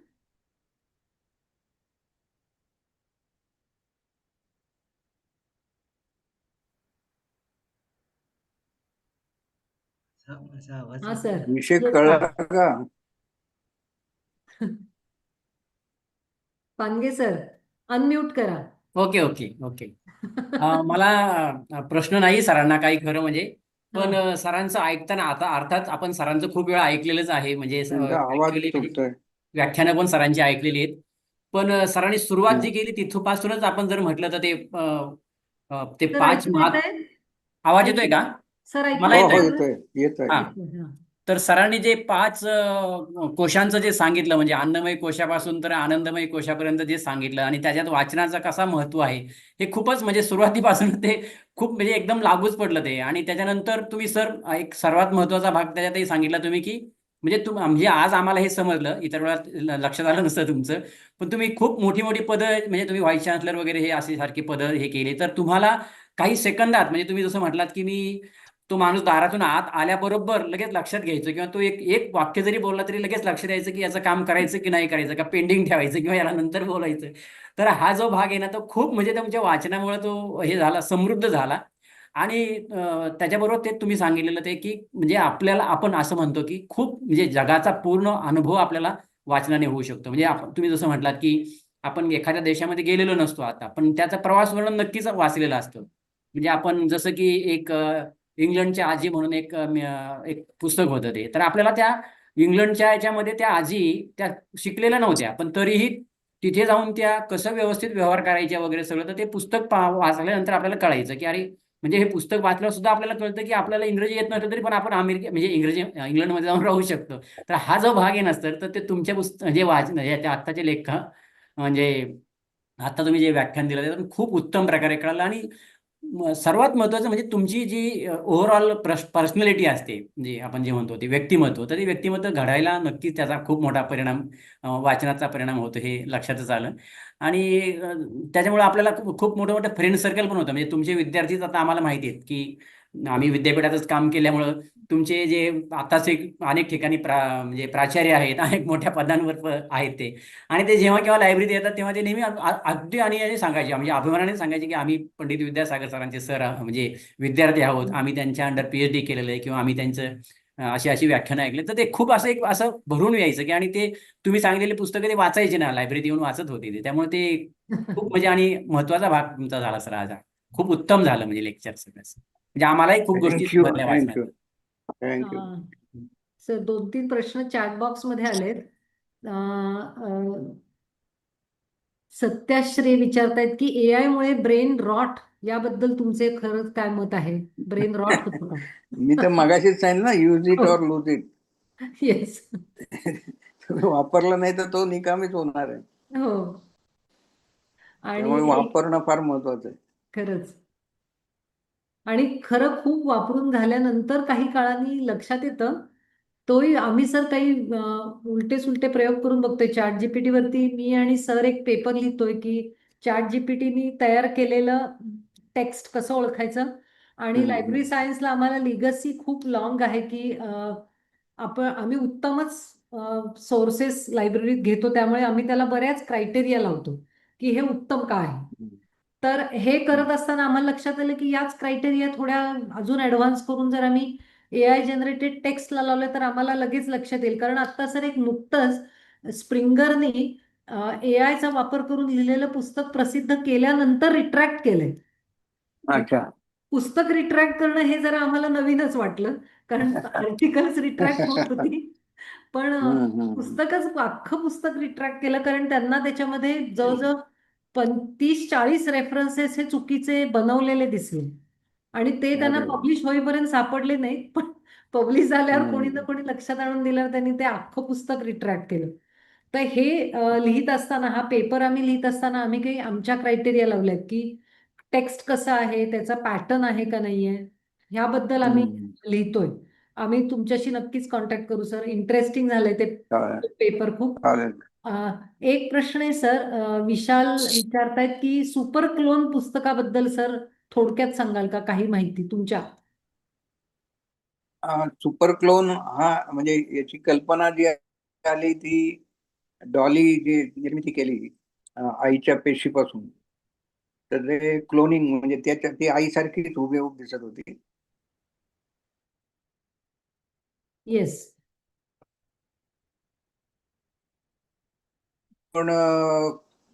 असा आवाज हा येतोय. सर, विषय बोला. कळला का? पानगे सर, अनम्यूट करा. Okay okay okay. मला प्रश्न नाही सरांना काही खरं म्हणजे, पण हा. सरांचं ऐकताना आता अर्थात आपण सरांचं खूप वेळा ऐकलेलंच आहे, म्हणजे तुमचा आवाज ऍक्च्युअली तुटतोय. व्याख्यानं पण सरांची ऐकलेली आहेत. पण सरांनी सुरुवात जी हम्म. केली तिथपासूनच आपण जर म्हटलं तर ते सर 5 ऐकू येत आहे? आवाज येतोय का? सर ऐकू मला हो येत हो, येतोय. माझं? येतोय येतोय. हा. येतोय, हा. तर सरांनी जे 5 कोशांचं जे सांगितलं, म्हणजे अन्नमय कोशापासून तर आनंदमय कोशापर्यंत जे सांगितलं, आणि त्याच्यात वाचनाचा कसा महत्व आहे, हे खूपच म्हणजे सुरुवातीपासून ते खूप म्हणजे एकदम लागूच पडलं ते. आणि त्याच्यानंतर तुम्ही सर एक सर्वात महत्वाचा भाग त्याच्यातही सांगितला तुम्ही, की म्हणजे आज आम्हाला हे समजलं, इतर वेळा लक्षात आलं नसतं तुमचं, पण तुम्ही खूप मोठी मोठी पदं, म्हणजे तुम्ही व्हाईस चान्सलर वगैरे हे असे सारखी पदं हे केली, तर तुम्हाला काही सेकंदात, म्हणजे तुम्ही जसं म्हटलात की मी तो माणूस दारातून आत आल्याबरोबर लगेच लक्षात घ्यायचं, किंवा तो एक एक वाक्य जरी बोलला तरी लगेच लक्ष द्यायचं की याचं काम करायचं की नाही करायचं, का पेंडिंग ठेवायचं किंवा याला नंतर बोलायचं. तर हा जो भाग आहे ना, तो खूप म्हणजे तुमच्या वाचनामुळे तो हे झाला, समृद्ध झाला. आणि त्याच्याबरोबर ते तुम्ही सांगितलेलं ते, की म्हणजे आपल्याला, आपण असं म्हणतो की खूप म्हणजे जगाचा पूर्ण अनुभव आपल्याला वाचनाने होऊ शकतो. म्हणजे तुम्ही जसं म्हटलात की आपण एखाद्या देशामध्ये गेलेलो नसतो आता, पण त्याचा प्रवास वर्णन नक्कीच वाचलेलं असतं. म्हणजे आपण जसं की एक इंग्लंडच्या आजी म्हणून एक पुस्तक होतं ते, तर आपल्याला त्या इंग्लंडच्या याच्यामध्ये त्या आजी त्या शिकलेल्या नव्हत्या, पण तरीही तिथे जाऊन त्या कसं व्यवस्थित व्यवहार करायच्या वगैरे सगळं, तर ते पुस्तक वाचल्यानंतर आपल्याला कळायचं की अरे, म्हणजे हे पुस्तक वाचल्यावर सुद्धा आपल्याला कळतं की आपल्याला इंग्रजी येत नव्हतं तरी पण आपण म्हणजे इंग्लंडमध्ये जाऊन राहू शकतो. तर हा जो भाग आहे ना सर, तर ते तुमच्या जे त्या आत्ताचे लेख, म्हणजे आता तुम्ही जे व्याख्यान दिलं त्यातून खूप उत्तम प्रकारे कळालं. आणि सर्वात महत्त्वाचं म्हणजे तुमची जी ओव्हरऑल पर्सनॅलिटी असते, म्हणजे आपण जे म्हणतो ते व्यक्तिमत्व, तर ते व्यक्तिमत्व घडायला नक्कीच त्याचा खूप मोठा परिणाम, वाचनाचा परिणाम होतो, हे लक्षातच आलं. आणि त्याच्यामुळे आपल्याला खूप खूप मोठं मोठं फ्रेंड सर्कल पण होतं. म्हणजे तुमचे विद्यार्थीच आता आम्हाला माहिती आहेत की आम्ही विद्यापीठातच काम केल्यामुळं तुमचे जे आताच एक अनेक ठिकाणी म्हणजे प्राचार्य आहेत, अनेक मोठ्या पदांवर आहेत ते. आणि ते जेव्हा केव्हा लायब्ररीत येतात तेव्हा ते नेहमी अगदी आणि सांगायचे, म्हणजे अभिमानाने सांगायचे की आम्ही पंडित विद्यासागर सरांचे सर, म्हणजे विद्यार्थी आहोत, आम्ही त्यांच्या अंडर PhD केलेलं आहे, किंवा आम्ही त्यांचं अशी अशी व्याख्यानं ऐकले. तर ते खूप असं असं भरून यायचं की, आणि ते तुम्ही सांगितलेले पुस्तकं ते वाचायचे ना, लायब्ररीत येऊन वाचत होते ते. त्यामुळे ते खूप म्हणजे आणि महत्वाचा भाग तुमचा झाला सर आज. खूप उत्तम झालं म्हणजे लेक्चर सगळं, म्हणजे आम्हालाही खूप गोष्टी थँक्यू समजल्या थँक्यू वाचनात. थँक्यू. सर, 2-3 प्रश्न चॅट बॉक्स मध्ये आलेत. सत्याश्री विचारतायत की AI मुळे ब्रेन रॉट याबद्दल तुमचे खरंच काय मत आहे? ब्रेन रॉट होतो मी तर का? मगाशीच सांगितलं ना, यूज इट हो. Or lose it. येस. वापरला नाही तर तो निकामीच होणार आहे. हो. आणि त्यामुळे वापरणं फार महत्वाचं आहे. खरंच. आणि खरं खूप वापरून झाल्यानंतर काही काळाने लक्षात येतं, तोही आम्ही सर काही उलटे सुलटे प्रयोग करून बघतोय. चॅट जीपीटी वरती मी आणि सर एक पेपर लिहितोय की चॅट जीपीटीनी तयार केलेलं टेक्स्ट कसं ओळखायचं. आणि लायब्ररी सायन्सला आम्हाला लिगसी खूप लॉंग आहे की आम्ही उत्तमच सोर्सेस लायब्ररीत घेतो, त्यामुळे आम्ही त्याला बऱ्याच क्रायटेरिया लावतो की हे उत्तम का आहे. तर हे करत असताना आम्हाला लक्षात आलं की याच क्रायटेरिया थोड्या अजून ऍडव्हान्स करून जर आम्ही AI जनरेटेड टेक्स्टला लावले तर आम्हाला लगेच लक्षात येईल. कारण आता सर एक नुकतंच स्प्रिंगरनी AIचा वापर करून लिहिलेलं पुस्तक प्रसिद्ध केल्यानंतर रिट्रॅक्ट केलंय. अच्छा. पुस्तक रिट्रॅक्ट करणं हे जरा आम्हाला नवीनच वाटलं, कारण आर्टिकल्स रिट्रॅक्ट होत होती. पण पुस्तकच अख्खं पुस्तक रिट्रॅक्ट केलं, कारण त्यांना त्याच्यामध्ये जवळजवळ 30-40 रेफरन्सेस हे चुकीचे बनवलेले दिसले. आणि ते त्यांना अरे वा. पब्लिश होईपर्यंत सापडले नाहीत, पण पब्लिश झाल्यावर कोणी ना कोणी लक्षात आणून दिल्यावर त्यांनी ते अख्खं पुस्तक रिट्रॅक्ट केलं. तर हे लिहित असताना, हा पेपर आम्ही लिहित असताना आम्ही काही आमच्या क्रायटेरिया लावल्यात की टेक्स्ट कसं आहे, त्याचा पॅटर्न आहे का नाहीये, ह्याबद्दल आम्ही लिहितोय. आम्ही तुमच्याशी नक्कीच कॉन्टॅक्ट करू सर. इंटरेस्टिंग झालंय ते पेपर खूप. चालेल. एक प्रश्न आहे सर, विशाल विचारतायत की सुपर क्लोन पुस्तकाबद्दल सर थोडक्यात सांगाल का काही माहिती तुमच्या? सुपर क्लोन हा म्हणजे याची कल्पना जी आली ती डॉली जी निर्मिती केली आईच्या पेशीपासून. तर ते क्लोनिंग म्हणजे त्याच्या ती आईसारखीच हुबेहूब दिसत होती. येस. पण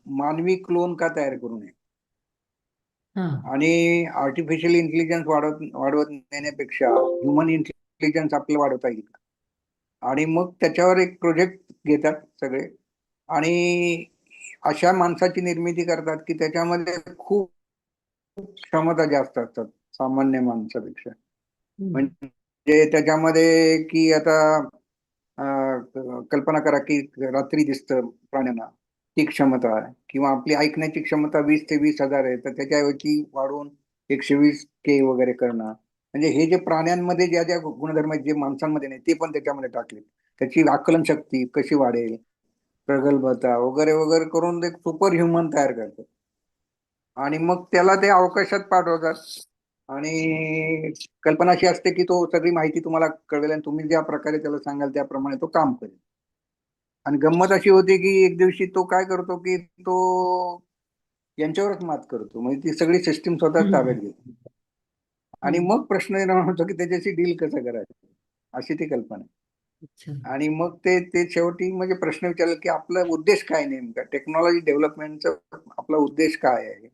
मानवी क्लोन का तयार करू नये हा. आणि आर्टिफिशियल इंटेलिजन्स वाढवत नेण्यापेक्षा ह्युमन इंटेलिजन्स आपलं वाढवता येईल का? आणि मग त्याच्यावर एक प्रोजेक्ट घेतात सगळे आणि अशा माणसाची निर्मिती करतात की त्याच्यामध्ये खूप क्षमता जास्त असतात सामान्य माणसापेक्षा. हम्म. म्हणजे त्याच्यामध्ये की आता कल्पना करा की रात्री दिसतं प्राण्यांना, ती क्षमता आहे. किंवा आपली ऐकण्याची क्षमता 20 ते 20 हजार आहे, तर त्याच्याऐवजी वाढवून 120K वगैरे करणं. म्हणजे हे जे प्राण्यांमध्ये ज्या ज्या गुणधर्म आहेत जे माणसांमध्ये नाही ते पण त्याच्यामध्ये टाकले. त्याची आकलन शक्ती कशी वाढेल, प्रगल्भता वगैरे वगैरे करून एक सुपर ह्युमन तयार करतात आणि मग त्याला ते अवकाशात पाठवतात. आणि कल्पना अशी असते की तो सगळी माहिती तुम्हाला कळवेल आणि तुम्ही ज्या प्रकारे त्याला सांगाल त्याप्रमाणे तो काम करेल. आणि गंमत अशी होती की एक दिवशी तो काय करतो की तो यांच्यावरच मात करतो, म्हणजे ती सगळी सिस्टीम स्वतःच ताब्यात घेतो. आणि हम्म. मग प्रश्न निर्माण होतो की त्याच्याशी डील कसं करायचं, अशी ती कल्पना आहे. अच्छा. आणि मग ते ते शेवटी म्हणजे प्रश्न विचारला की आपला उद्देश काय नेमका, टेक्नॉलॉजी डेव्हलपमेंटचा आपला उद्देश काय आहे.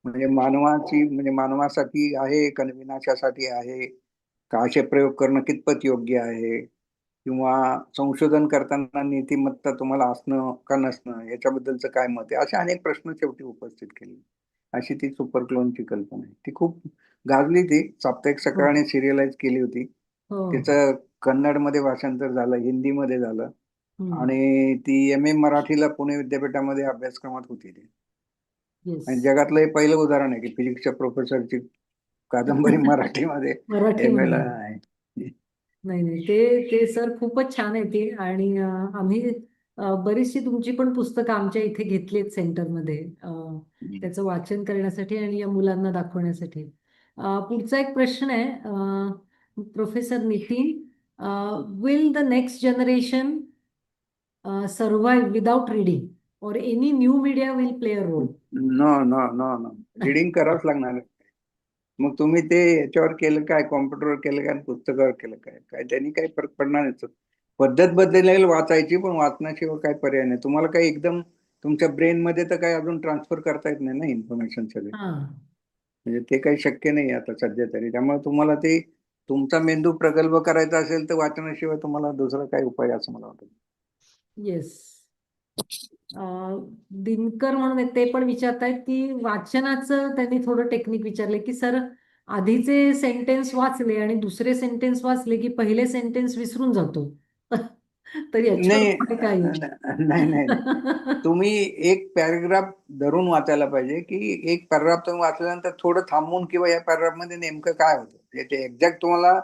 म्हणजे मानवाची म्हणजे मानवासाठी आहे का विनाशासाठी आहे, का असे प्रयोग करणं कितपत योग्य आहे, किंवा संशोधन करताना नीतिमत्ता तुम्हाला असणं का नसणं याच्याबद्दलचं काय मत आहे, असे अनेक प्रश्न शेवटी उपस्थित केले. अशी ती सुपर क्लोनची कल्पना आहे. ती खूप गाजली, ती साप्ताहिक हो. सकाळने सिरियलाइज केली होती. हो. तिचं कन्नडमध्ये भाषांतर झालं, हिंदीमध्ये झालं हम्म. आणि ती MA मराठीला पुणे विद्यापीठामध्ये अभ्यासक्रमात होती ती. येस. आणि जगातलं हे पहिलं उदाहरण आहे की फिजिक्सच्या प्रोफेसरची कादंबरी मराठीमध्ये MA ला मराठीमध्ये. आहे. नाही नाही, ते ते सर खूपच छान आहे ते. आणि आम्ही बरीचशी तुमची पण पुस्तकं आमच्या इथे घेतलीत सेंटरमध्ये, त्याचं वाचन करण्यासाठी आणि या मुलांना दाखवण्यासाठी. पुढचा एक प्रश्न आहे professor Nitin. Will the next generation survive without reading or any new media will play a role? No no no no, reading करावंच लागणार आहे. मग तुम्ही ते याच्यावर केलं काय, कॉम्प्युटरवर केलं काय, पुस्तकावर केलं काय, काय त्यांनी काही फरक पडणार नाही. पद्धत बदलेल वाचायची, पण वाचण्याशिवाय काय पर्याय नाही. तुम्हाला काही एकदम तुमच्या ब्रेन मध्ये तर काही अजून ट्रान्सफर करता येत नाही ना इन्फॉर्मेशन सगळी. हा. म्हणजे ते काही शक्य नाही आता सध्या तरी. त्यामुळे तुम्हाला ते तुमचा मेंदू प्रगल्भ करायचा असेल तर वाचनाशिवाय तुम्हाला दुसरा काही उपाय असं मला वाटतं. येस. दिनकर म्हणून आहेत, ते पण विचारतायत की वाचनाचं त्यांनी थोडं टेक्निक विचारले की सर, आधीचे सेंटेन्स वाचले आणि दुसरे सेंटेन्स वाचले की पहिले सेंटेन्स विसरून जातो. तर याच्यावर नाही उपाय काय आहे? नाही नाही नाही. तुम्ही एक पॅराग्राफ धरून वाचायला पाहिजे की एक पॅराग्राफ तुम्ही वाचल्यानंतर थोडं थांबून किंवा या पॅराग्राफ मध्ये नेमकं काय होतं ते एक्झॅक्ट तुम्हाला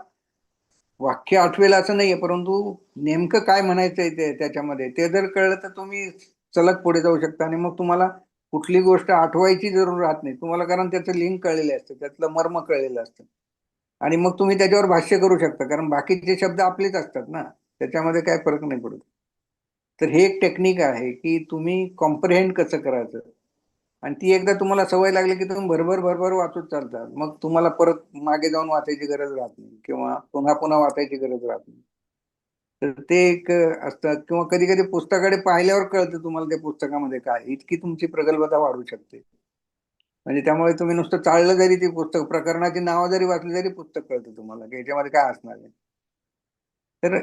वाक्य आठवेल असं नाहीये, परंतु नेमकं काय म्हणायचंय ते त्याच्यामध्ये ते जर कळलं तर तुम्ही सलग पुढे जाऊ शकता. आणि मग तुम्हाला कुठली गोष्ट आठवायची जरूर राहत नाही तुम्हाला, कारण त्याचं लिंक कळलेलं असतं, त्यातलं मर्म कळलेलं असतं. आणि मग तुम्ही त्याच्यावर भाष्य करू शकता, कारण बाकीचे शब्द आपलेच असतात ना, त्याच्यामध्ये काय फरक नाही पडत. तर हे एक टेक्निक आहे की तुम्ही कॉम्प्रिहेंड कसं करायचं. आणि ती एकदा तुम्हाला सवय लागली की तुम्ही भरभर भरभर वाचत चालतात, मग तुम्हाला परत मागे जाऊन वाचायची गरज राहत नाही किंवा पुन्हा पुन्हा वाचायची गरज राहत नाही. तर ते एक असतं. किंवा कधी कधी पुस्तकाकडे पाहिल्यावर कळतं तुम्हाला त्या पुस्तकामध्ये काय, इतकी तुमची प्रगल्भता वाढू शकते. म्हणजे त्यामुळे तुम्ही नुसतं चाळलं जरी ती पुस्तक प्रकरणाची नावं जरी वाचली तरी पुस्तक कळतं तुम्हाला की याच्यामध्ये काय असणार आहे. तर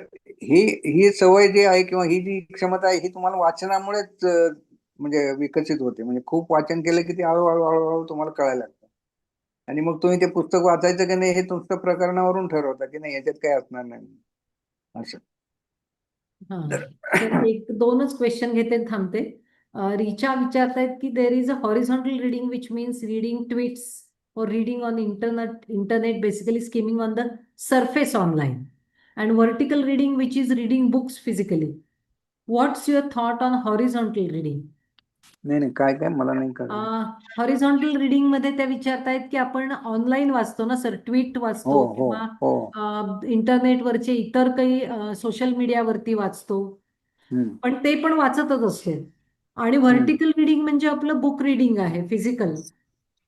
ही ही सवय जी आहे किंवा ही जी क्षमता आहे ही तुम्हाला वाचनामुळेच म्हणजे विकसित होते. म्हणजे खूप वाचन केलं की ते हळूहळू हळूहळू तुम्हाला कळायला लागतं. आणि मग तुम्ही ते पुस्तक वाचायचं की नाही हे तुमचं प्रकरणावरून ठरवता की नाही याच्यात काय असणार नाही असं. हा. तर तर एक दोनच क्वेश्चन घेते आणि थांबते. रिचा विचारतायत की there is a horizontal reading which means reading tweets or reading on internet basically skimming on the surface online, and vertical reading which is reading books physically. What's your thought on horizontal reading? नाही नाही, काय काय मला नाही कळलं. Horizontal reading मध्ये त्या विचारतायत की आपण ऑनलाईन वाचतो ना सर, ट्विट हो वाचतो हो किंवा हो. इंटरनेटवरचे इतर काही सोशल मीडियावरती वाचतो, हम्म पण ते पण वाचतच असतो. आणि हम्म. व्हर्टिकल रिडिंग म्हणजे आपलं बुक रिडिंग आहे, फिजिकल.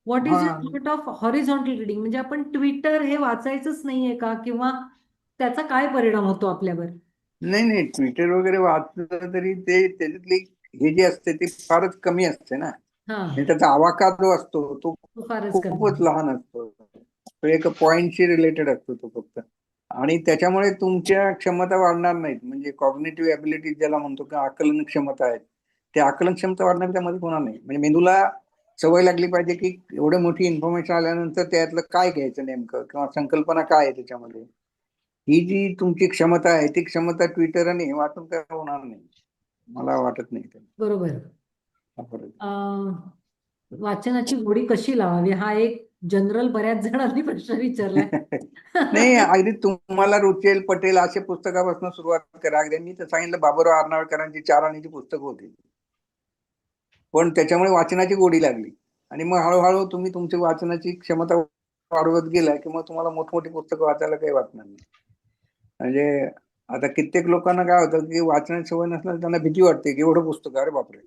व्हॉट हा is your thought of horizontal reading? म्हणजे आपण ट्विटर हे वाचायचंच नाहीये का, किंवा त्याचा काय परिणाम होतो आपल्यावर? नाही नाही, ट्विटर वगैरे वाचलं तरी ते त्याच्यातली हे जे असते ते फारच कमी असते ना. हा, आणि त्याचा आवाका जो असतो तो तो फारच कमी खूपच लहान असतो. तो एक पॉइंटशी रिलेटेड असतो तो फक्त. आणि त्याच्यामुळे तुमच्या क्षमता वाढणार नाहीत. म्हणजे कॉग्निटिव्ह ॲबिलिटी ज्याला म्हणतो किंवा आकलन क्षमता आहेत, ते आकलन क्षमता वाढण्यात त्यामध्ये होणार नाही. म्हणजे मेंदूला सवय लागली पाहिजे की एवढे मोठी इन्फॉर्मेशन आल्यानंतर त्यातलं काय घ्यायचं नेमकं किंवा संकल्पना काय आहे त्याच्यामध्ये. ही जी तुमची क्षमता आहे ती क्षमता ट्विटर आणि हे वाचून काय होणार नाही, मला वाटत नाही ते. बरोबर. हा फरक. वाचनाची गोडी कशी लावावी हा एक जनरल बऱ्याच जणांनी प्रश्न विचारलाय. नाही, अगदी तुम्हाला रुचेल पटेल असे पुस्तकापासून सुरुवात करा. अगदी मी तर सांगितलं बाबुराव अर्नाळकरांची 4 आण्याची पुस्तकं होती, पण त्याच्यामुळे वाचनाची गोडी लागली आणि मग हळूहळू तुम्ही तुमची वाचनाची क्षमता वाढवत गेला की मग तुम्हाला मोठमोठी पुस्तकं वाचायला काही वाटणार नाही. म्हणजे आता कित्येक लोकांना काय होतं की वाचनाची सवय नसल्यास त्यांना भीती वाटते की एवढं पुस्तक, अरे बापरे.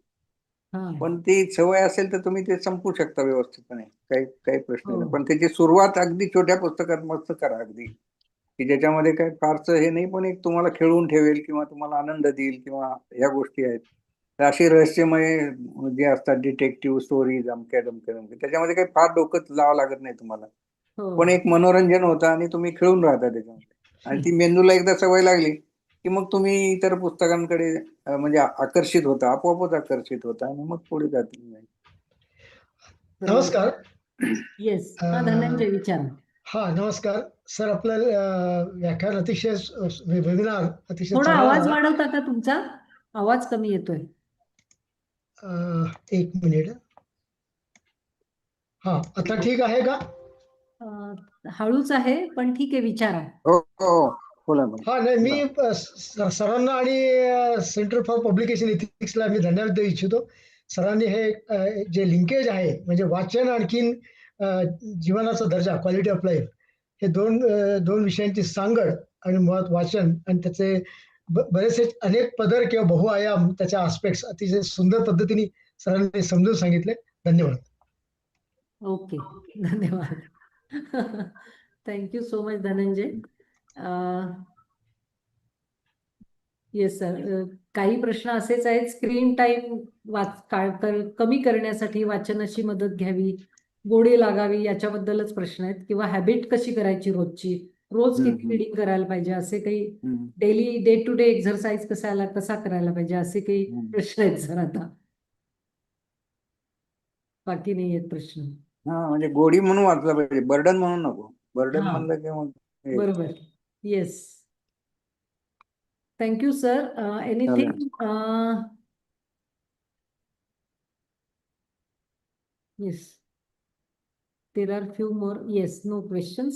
हा, पण ती सवय असेल तर तुम्ही ते संपू शकता व्यवस्थितपणे, काही काही प्रश्न हो. नाही. पण त्याची सुरुवात अगदी छोट्या पुस्तकात मस्त करा, अगदी की ज्याच्यामध्ये काय फारसं हे नाही, पण एक तुम्हाला खेळवून ठेवेल किंवा तुम्हाला आनंद देईल किंवा ह्या गोष्टी आहेत. तर अशी रहस्यमय जे असतात डिटेक्टिव्ह स्टोरीज अमक्या दमक्या दमक्या, त्याच्यामध्ये काही फार डोकं लावावं लागत नाही तुम्हाला. हो. पण एक मनोरंजन होतं आणि तुम्ही खेळून राहता त्याच्यामध्ये. आणि ती मेंदूला एकदा सवय लागली की मग तुम्ही इतर पुस्तकांकडे म्हणजे आकर्षित होता, आपोआपच आकर्षित होता आणि मग पुढे जातील. बरोबर. नमस्कार. येस. हा, अं, धनंजय विचारा. हा नमस्कार सर. आपलं व्याख्यान अतिशय वेबिनार अतिशय थोडा चांगला आवाज आहे. वाढवता का तुमचा? आवाज कमी येतोय. एक मिनिट. हा, आता ठीक आहे का? हळूच आहे पण ठीक आहे, विचारा. हो हो, बोला बोला. हा नाही, मी सरांना आणि सेंटर फॉर पब्लिकेशन इथिक्सला मी धन्यवाद देऊ इच्छितो. सरांनी हे जे लिंकेज आहे म्हणजे वाचन आणखीन जीवनाचा दर्जा, क्वालिटी ऑफ लाईफ, हे दोन विषयांची सांगड आणि मुळात वाचन आणि त्याचे बरेचसे अनेक पदर किंवा बहुआयाम त्याच्या आस्पेक्ट्स अतिशय सुंदर पद्धतीने सरांनी समजून सांगितले. धन्यवाद. ओके, धन्यवाद. Thank you so much Dhananjay. Yes sir. काही प्रश्न असेच आहेत. स्क्रीन टाइम कमी करण्यासाठी वाचनाची मदत घ्यावी, गोडी लागावी याच्याबद्दलच प्रश्न आहेत, किंवा हॅबिट कशी करायची रोजची, रोज किती रिडिंग करायला पाहिजे, असे काही daily day to day exercise कसा करायला पाहिजे, असे काही प्रश्न आहेत सर. आता बाकी नाही आहेत प्रश्न. हा, म्हणजे गोडी म्हणून वाचलं पाहिजे, बर्डन म्हणून नको. बर्डन हा, म्हणलं की मग बरोबर. Yes. Thank you sir. Anything? Yes. There are few more. Yes, no questions.